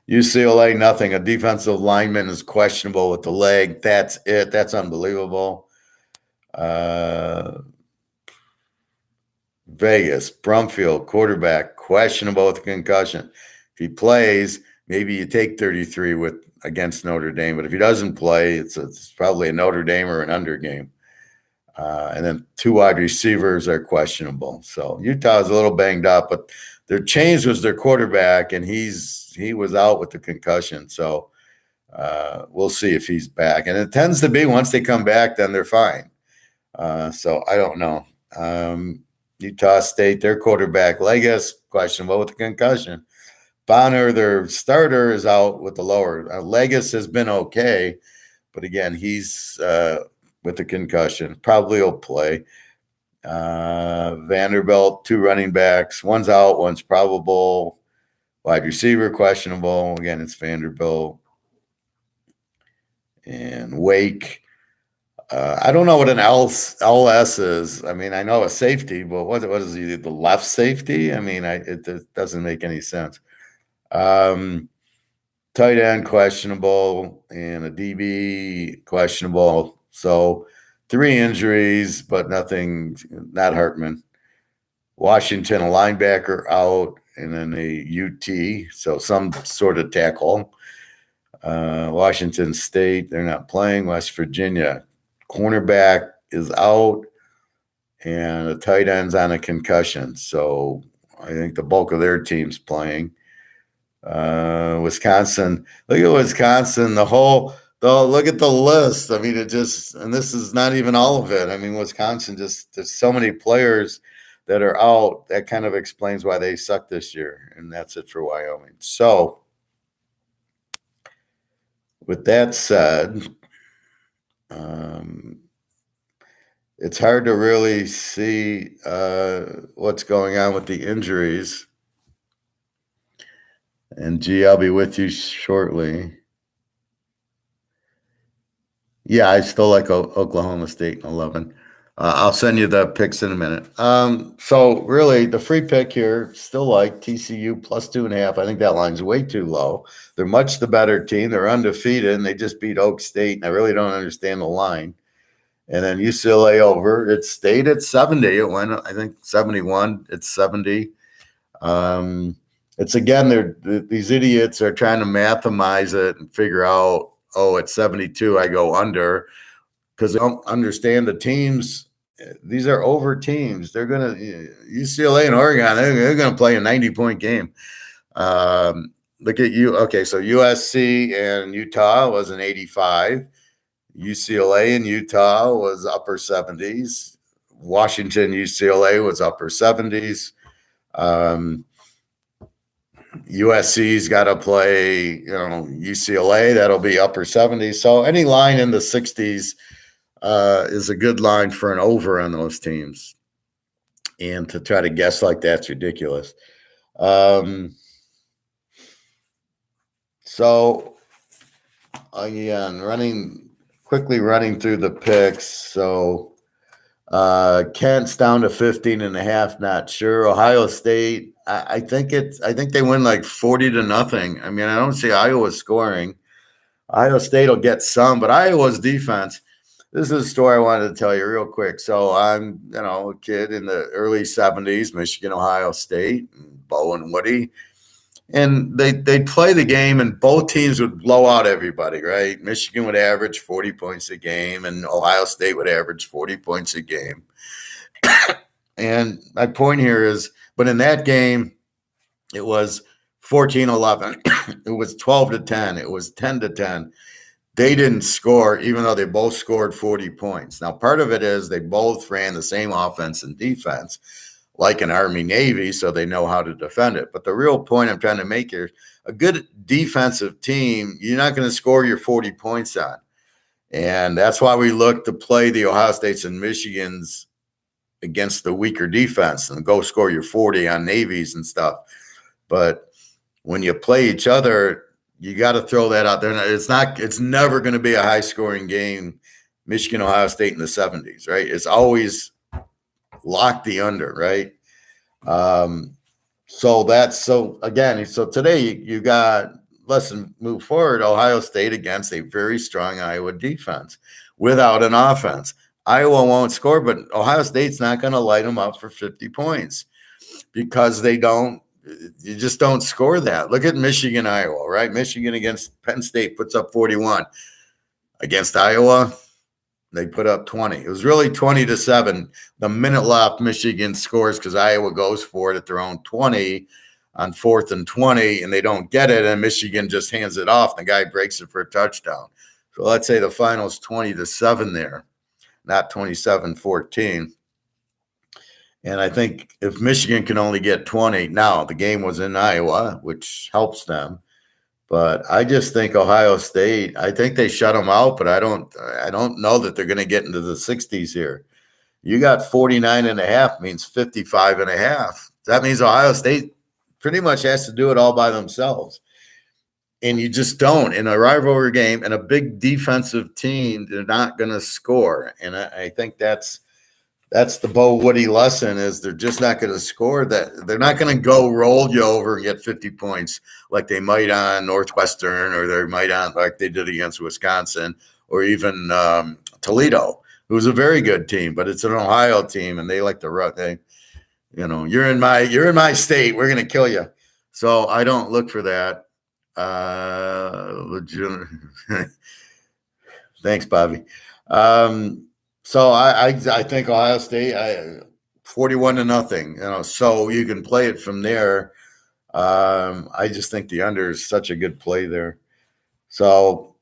UCLA, nothing. A defensive lineman is questionable with the leg. That's it. That's unbelievable. Vegas, Brumfield, quarterback, questionable with a concussion. If he plays, maybe you take 33 against Notre Dame. But if he doesn't play, it's probably a Notre Dame or an under game. And then 2 wide receivers are questionable. So Utah's a little banged up, but their change was their quarterback, and he was out with the concussion. So we'll see if he's back. And it tends to be once they come back, then they're fine. So I don't know. Utah State, their quarterback, Legas, questionable with the concussion. Bonner, their starter, is out with the lower. Legas has been okay, but again, he's with the concussion. Probably will play. Vanderbilt, 2 running backs. One's out, one's probable. Wide receiver, questionable. Again, it's Vanderbilt. And Wake. I don't know what an LS is. I mean, I know a safety, but what is he? The left safety? I mean, it doesn't make any sense. Tight end questionable and a DB questionable. So 3 injuries, but nothing, not Hartman. Washington, a linebacker out, and then a UT, so some sort of tackle. Washington State, they're not playing. West Virginia, cornerback is out, and the tight end's on a concussion. So I think the bulk of their team's playing. Wisconsin, look at Wisconsin. Look at the list. I mean, and this is not even all of it. I mean, Wisconsin, there's so many players that are out. That kind of explains why they suck this year. And that's it for Wyoming. So with that said, it's hard to really see what's going on with the injuries. And I'll be with you shortly. Yeah, I still like Oklahoma State in 11. I'll send you the picks in a minute. So really, the free pick here, still like TCU plus 2.5. I think that line's way too low. They're much the better team. They're undefeated, and they just beat Oak State, and I really don't understand the line. And then UCLA over. It stayed at 70. It went, I think, 71. It's 70. It's again, these idiots are trying to mathemize it and figure out, at 72, I go under, because they don't understand the teams. These are over teams. They're going to, UCLA and Oregon, they're going to play a 90-point game. Look at you. Okay, so USC and Utah was an 85. UCLA and Utah was upper 70s. Washington, UCLA was upper 70s. USC's got to play, UCLA. That'll be upper 70s. So any line in the 60s is a good line for an over on those teams. And to try to guess like that's ridiculous. So again, quickly running through the picks. So Kent's down to 15.5, not sure. Ohio State, I think they win like 40-0. I mean, I don't see Iowa scoring. Ohio State will get some, but Iowa's defense. This is a story I wanted to tell you real quick. So I'm, a kid in the early 70s, Michigan, Ohio State, and Bo and Woody. And they'd play the game, and both teams would blow out everybody, right? Michigan would average 40 points a game, and Ohio State would average 40 points a game. And my point here is, but in that game, it was 14-11. It was 12-10. It was 10-10. They didn't score, even though they both scored 40 points. Now, part of it is they both ran the same offense and defense, like an Army-Navy, so they know how to defend it. But the real point I'm trying to make here, a good defensive team, you're not going to score your 40 points on. And that's why we look to play the Ohio States and Michigans against the weaker defense and go score your 40 on Navies and stuff. But when you play each other, you got to throw that out there. It's never going to be a high scoring game, Michigan, Ohio State in the 70s, right? It's always lock the under, right? So today you got, let's move forward, Ohio State against a very strong Iowa defense without an offense. Iowa won't score, but Ohio State's not going to light them up for 50 points because you just don't score that. Look at Michigan, Iowa, right? Michigan against Penn State puts up 41. Against Iowa, they put up 20. It was really 20-7. The minute left, Michigan scores because Iowa goes for it at their own 20 on 4th and 20, and they don't get it, and Michigan just hands it off. The guy breaks it for a touchdown. So let's say the final's 20-7 there, not 27-14. And I think if Michigan can only get 20, now the game was in Iowa, which helps them. But I just think Ohio State, I think they shut them out, but I don't know that they're going to get into the 60s here. You got 49.5 means 55.5. That means Ohio State pretty much has to do it all by themselves. And you just don't. In a rivalry game and a big defensive team, they're not going to score. And I think that's the Bo Woody lesson, is they're just not going to score. That they're not going to go roll you over and get 50 points like they might on Northwestern, or they might on like they did against Wisconsin, or even Toledo, who's a very good team, but it's an Ohio team and they like to run. You're in my state, we're going to kill you. So I don't look for that. Thanks, Bobby. So I think Ohio State 41-0. So you can play it from there. I just think the under is such a good play there. So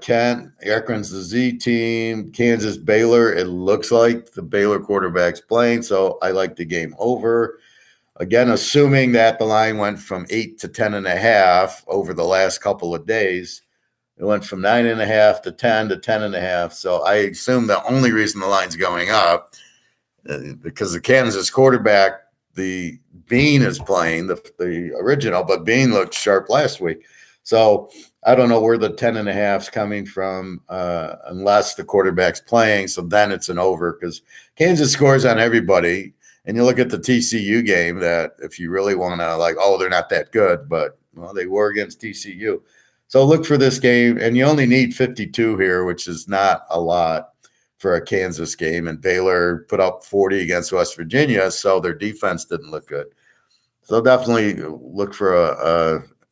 Kent, Akron's the Z team. Kansas, Baylor. It looks like the Baylor quarterback's playing, so I like the game over. Again, assuming that the line went from 8 to 10.5 over the last couple of days. It went from 9.5 to 10 to 10.5. So I assume the only reason the line's going up because the Kansas quarterback, the Bean, is playing the original, but Bean looked sharp last week. So I don't know where the 10.5's coming from unless the quarterback's playing. So then it's an over because Kansas scores on everybody. And you look at the TCU game, that if you really want to they're not that good, but they were against TCU. So look for this game, and you only need 52 here, which is not a lot for a Kansas game. And Baylor put up 40 against West Virginia, so their defense didn't look good. So definitely look for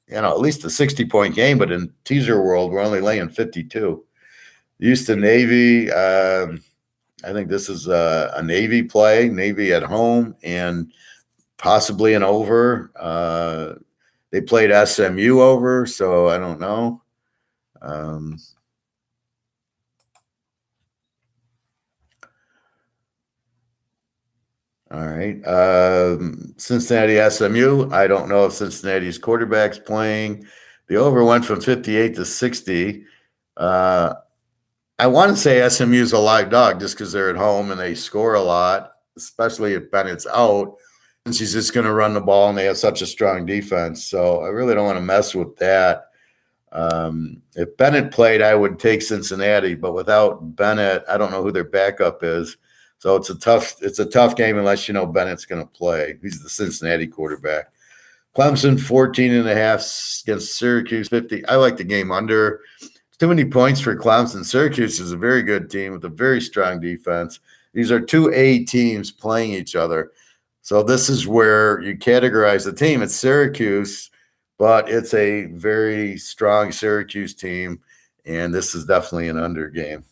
at least a 60-point game, but in teaser world, we're only laying 52. Houston Navy, I think this is a Navy play, Navy at home, and possibly an over. They played SMU over, so I don't know. All right. Cincinnati, SMU. I don't know if Cincinnati's quarterback's playing. The over went from 58 to 60. I want to say SMU's a live dog just because they're at home and they score a lot, especially if Bennett's out. And she's just going to run the ball, and they have such a strong defense. So I really don't want to mess with that. If Bennett played, I would take Cincinnati, but without Bennett, I don't know who their backup is. So it's a tough game unless Bennett's going to play. He's the Cincinnati quarterback. Clemson 14.5 against Syracuse 50. I like the game under. It's too many points for Clemson. Syracuse is a very good team with a very strong defense. These are two A teams playing each other. So this is where you categorize the team. It's Syracuse, but it's a very strong Syracuse team, and this is definitely an under game.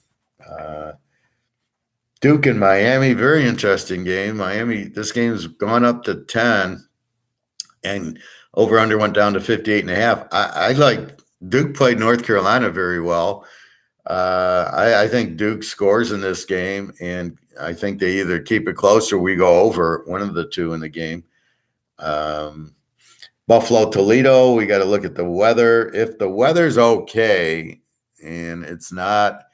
Duke and Miami, very interesting game. Miami, this game's gone up to 10, and over-under went down to 58.5. I like Duke played North Carolina very well. I think Duke scores in this game, and I think they either keep it close or we go over, one of the two in the game. Buffalo, Toledo, we got to look at the weather. If the weather's okay and it's not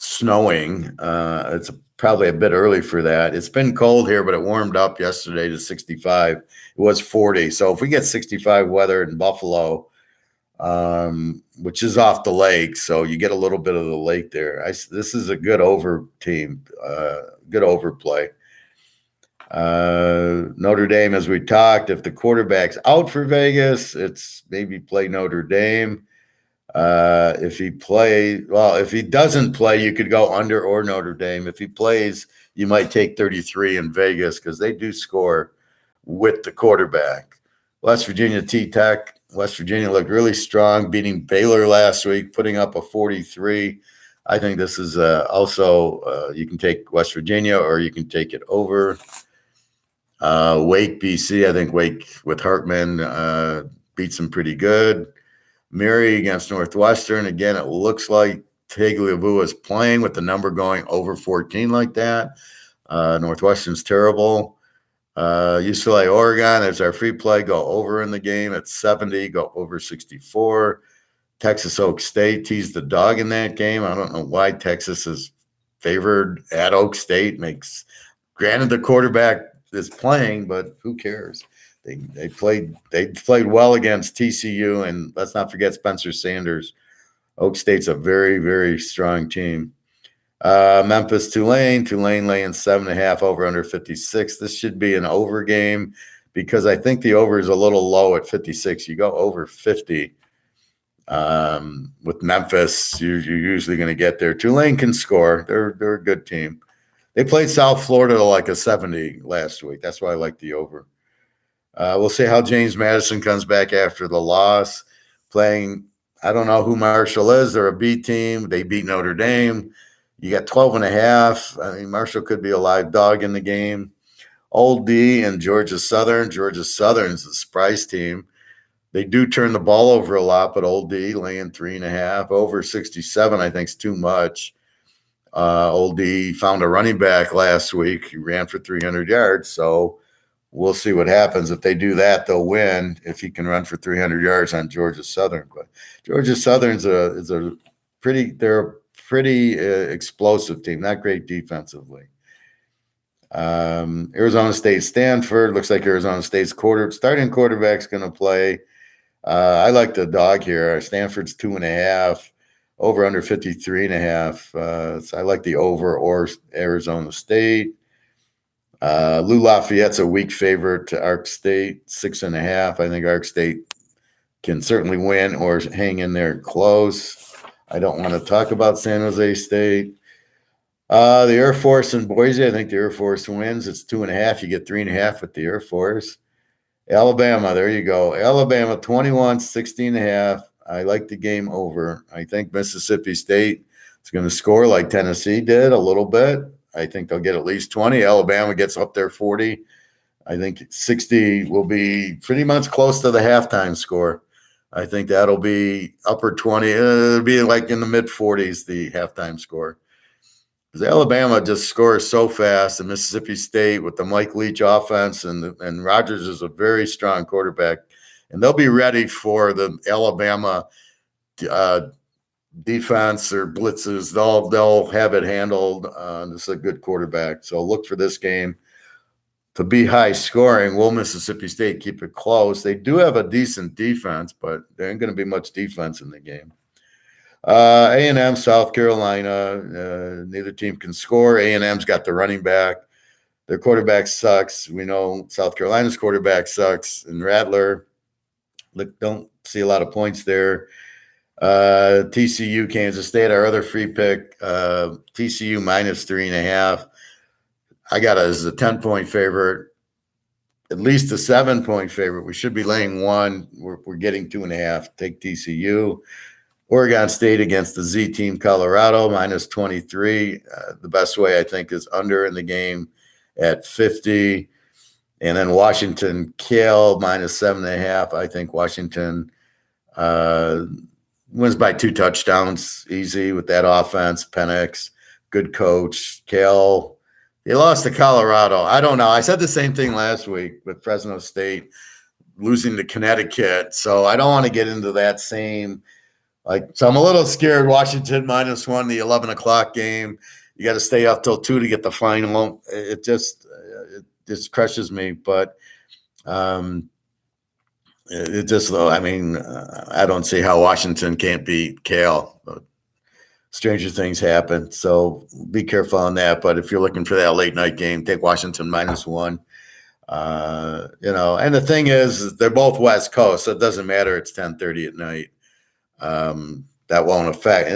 snowing. It's probably a bit early for that. It's been cold here, but it warmed up yesterday to 65. It was 40. So if we get 65 weather in Buffalo, which is off the lake, so you get a little bit of the lake there. This is a good over team, good overplay. Notre Dame, as we talked, if the quarterback's out for Vegas, it's maybe play Notre Dame. If he doesn't play, you could go under or Notre Dame. If he plays, you might take 33 in Vegas because they do score with the quarterback. West Virginia T-Tech. West Virginia looked really strong, beating Baylor last week, putting up a 43. I think this is also you can take West Virginia or you can take it over. Wake, BC. I think Wake with Hartman beats them pretty good. Mary against Northwestern. Again, it looks like Tagliabue is playing with the number going over 14 like that. Northwestern's terrible. UCLA, Oregon, there's our free play. Go over in the game at 70. Go over 64. Texas Oak State teased the dog in that game. I don't know why Texas is favored at Oak State. Granted, the quarterback is playing, but who cares? They played well against TCU, and let's not forget Spencer Sanders. Oak State's a very, very strong team. Memphis, Tulane laying 7.5 over under 56. This should be an over game because I think the over is a little low at 56. You go over 50. With Memphis, you're usually going to get there. Tulane can score. They're a good team. They played South Florida to like a 70 last week. That's why I like the over. We'll see how James Madison comes back after the loss. Playing, I don't know who Marshall is. They're a B team. They beat Notre Dame. You got 12.5. I mean, Marshall could be a live dog in the game. Old D and Georgia Southern. Georgia Southern's the surprise team. They do turn the ball over a lot, but Old D laying 3.5. Over 67, I think, is too much. Old D found a running back last week. He ran for 300 yards, so we'll see what happens. If they do that, they'll win if he can run for 300 yards on Georgia Southern. But Georgia Southern's a pretty explosive team, not great defensively. Arizona State, Stanford. Looks like Arizona State's starting quarterback's going to play. I like the dog here. Stanford's 2.5. Over under 53.5. So I like the over or Arizona State. Lou Lafayette's a weak favorite to Ark State, 6.5. I think Ark State can certainly win or hang in there close. I don't want to talk about San Jose State. The Air Force and Boise, I think the Air Force wins. It's 2.5. You get 3.5 with the Air Force. Alabama, there you go. Alabama, 21, 16.5. I like the game over. I think Mississippi State is going to score like Tennessee did a little bit. I think they'll get at least 20. Alabama gets up there 40. I think 60 will be pretty much close to the halftime score. I think that'll be upper 20. It'll be like in the mid-40s, the halftime score. Because Alabama just scores so fast, and Mississippi State with the Mike Leach offense, and Rodgers is a very strong quarterback. And they'll be ready for the Alabama defense or blitzes. They'll have it handled. This is a good quarterback. So look for this game to be high scoring. Will Mississippi State keep it close? They do have a decent defense, but there ain't going to be much defense in the game. A&M, South Carolina. Neither team can score. A&M's got the running back. Their quarterback sucks. We know South Carolina's quarterback sucks. And Rattler, don't see a lot of points there. TCU, Kansas State, our other free pick. TCU minus 3.5. I got it as a 10-point favorite, at least a 7-point favorite. We should be laying 1. We're getting 2.5. Take TCU. Oregon State against the Z team, Colorado, minus 23. The best way, I think, is under in the game at 50. And then Washington, Cal, minus 7.5. I think Washington wins by 2 touchdowns, easy with that offense. Penix, good coach. Cal, they lost to Colorado. I don't know. I said the same thing last week with Fresno State losing to Connecticut. So I don't want to get into that same So I'm a little scared. Washington -1, the 11 o'clock game. You got to stay up till 2 to get the final. It just crushes me. But it just, I mean, I don't see how Washington can't beat Cal. Stranger things happen. So be careful on that. But if you're looking for that late night game, take Washington -1. And the thing is, they're both West Coast, so it doesn't matter. It's 10:30 at night. That won't affect.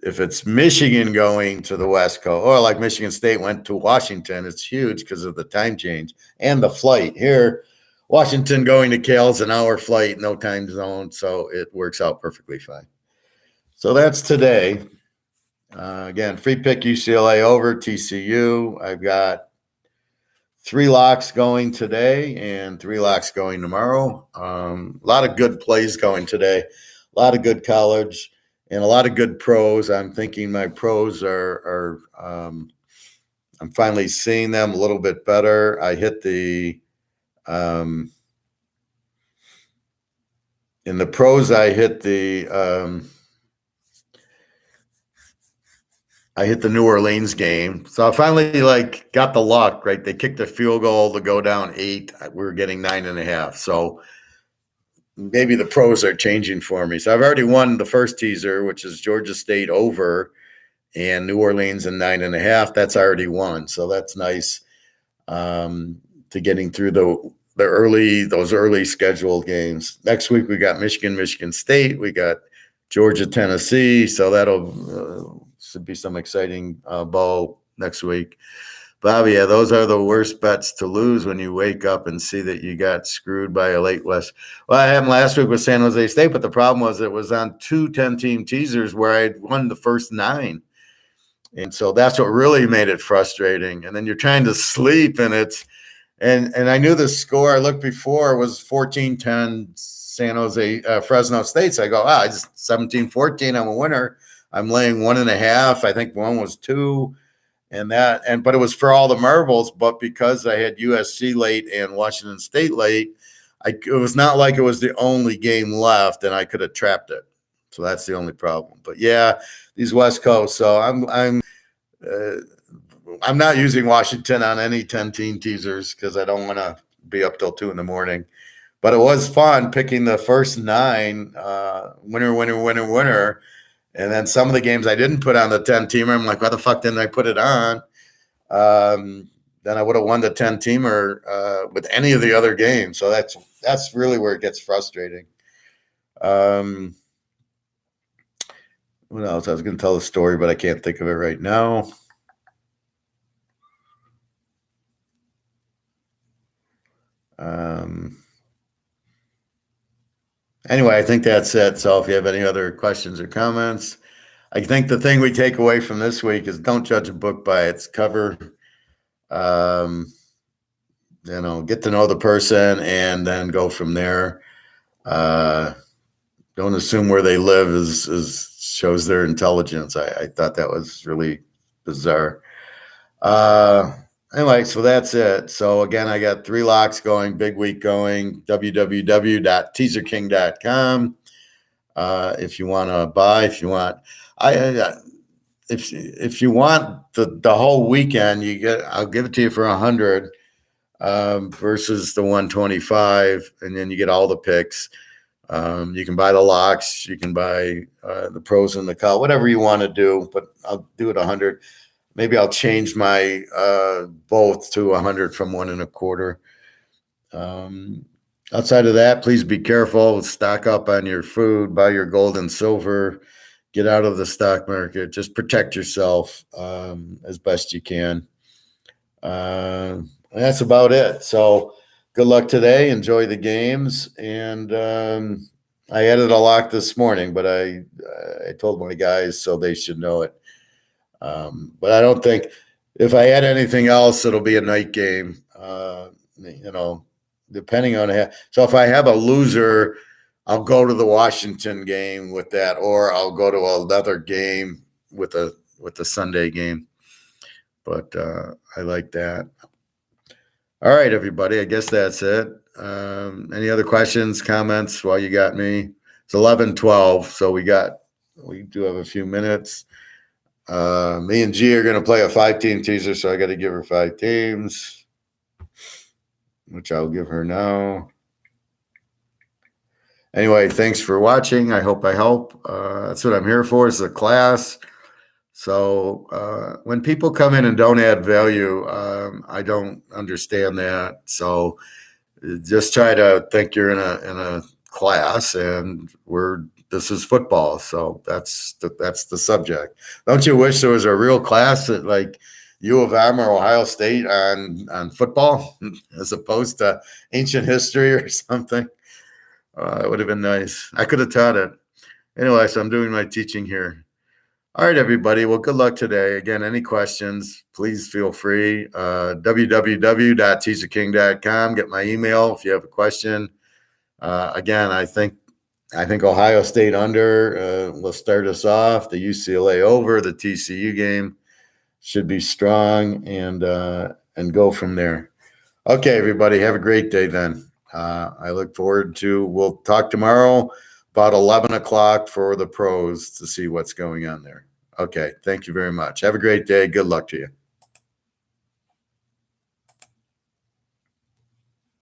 If it's Michigan going to the West Coast, or like Michigan State went to Washington, it's huge because of the time change and the flight. Here, Washington going to Cal's an hour flight, no time zone, so it works out perfectly fine. So that's today. Again, free pick UCLA over TCU. I've got 3 locks going today and 3 locks going tomorrow. A lot of good plays going today, a lot of good college, and a lot of good pros. I'm thinking my pros are I'm finally seeing them a little bit better. I hit the in the pros, I hit the New Orleans game. So I finally got the luck, right? They kicked a field goal to go down 8. We were getting 9.5. So maybe the pros are changing for me. So I've already won the first teaser, which is Georgia State over and New Orleans and 9.5. That's already won. So that's nice to getting through those early scheduled games. Next week we got Michigan State. We got Georgia, Tennessee. So that'll should be some exciting ball next week. Bobby, yeah, those are the worst bets to lose when you wake up and see that you got screwed by a late West. Well, I happened last week with San Jose State, but the problem was it was on 2 10-team teasers where I'd won the first 9. And so that's what really made it frustrating. And then you're trying to sleep, and I knew the score I looked before was 14-10 San Jose Fresno State. So I go, it's 17-14. I'm a winner. I'm laying 1.5. I think one was 2. But it was for all the marbles. But because I had USC late and Washington State late, it was not like it was the only game left, and I could have trapped it. So that's the only problem. But yeah, these West Coast. So I'm not using Washington on any 10-team teasers because I don't want to be up till 2 in the morning. But it was fun picking the first 9, winner. And then some of the games I didn't put on the 10-teamer, I'm like, why the fuck didn't I put it on? Then I would have won the 10-teamer with any of the other games. So that's really where it gets frustrating. What else? I was going to tell the story, but I can't think of it right now. Anyway, I think that's it. So if you have any other questions or comments, I think the thing we take away from this week is don't judge a book by its cover. Get to know the person and then go from there. Don't assume where they live shows their intelligence. I thought that was really bizarre. Anyway, so that's it. So again, I got 3 locks going, big week going, www.teaserking.com. If you want to buy, if you want the whole weekend, I'll give it to you for 100 versus the 125, and then you get all the picks. You can buy the locks, you can buy the pros and the call, whatever you want to do, but I'll do it 100. Maybe I'll change my both to 100 from 1.25. Outside of that, please be careful. Stock up on your food, buy your gold and silver, get out of the stock market. Just protect yourself as best you can. That's about it. So good luck today. Enjoy the games. And I added a lock this morning, but I told my guys, so they should know it. But I don't think if I add anything else, it'll be a night game. Depending on so if I have a loser, I'll go to the Washington game with that, or I'll go to another game with the Sunday game. But I like that. All right, everybody. I guess that's it. Any other questions, comments while you got me? It's 11:12, so we do have a few minutes. Me and G are going to play a 5-team teaser, so I got to give her 5 teams, which I'll give her now. Anyway, thanks for watching. I hope I help. That's what I'm here for, is a class. So when people come in and don't add value, I don't understand that. So just try to think you're in a class, and this is football. So that's the subject. Don't you wish there was a real class at like U of M or Ohio State on football as opposed to ancient history or something? It would have been nice. I could have taught it. Anyway, so I'm doing my teaching here. All right, everybody. Well, good luck today. Again, any questions, please feel free. www.teaserking.com. Get my email if you have a question. Again, I think Ohio State under will start us off. The UCLA over, the TCU game should be strong, and go from there. Okay, everybody. Have a great day then. I look forward to, we'll talk tomorrow about 11 o'clock for the pros to see what's going on there. Okay. Thank you very much. Have a great day. Good luck to you.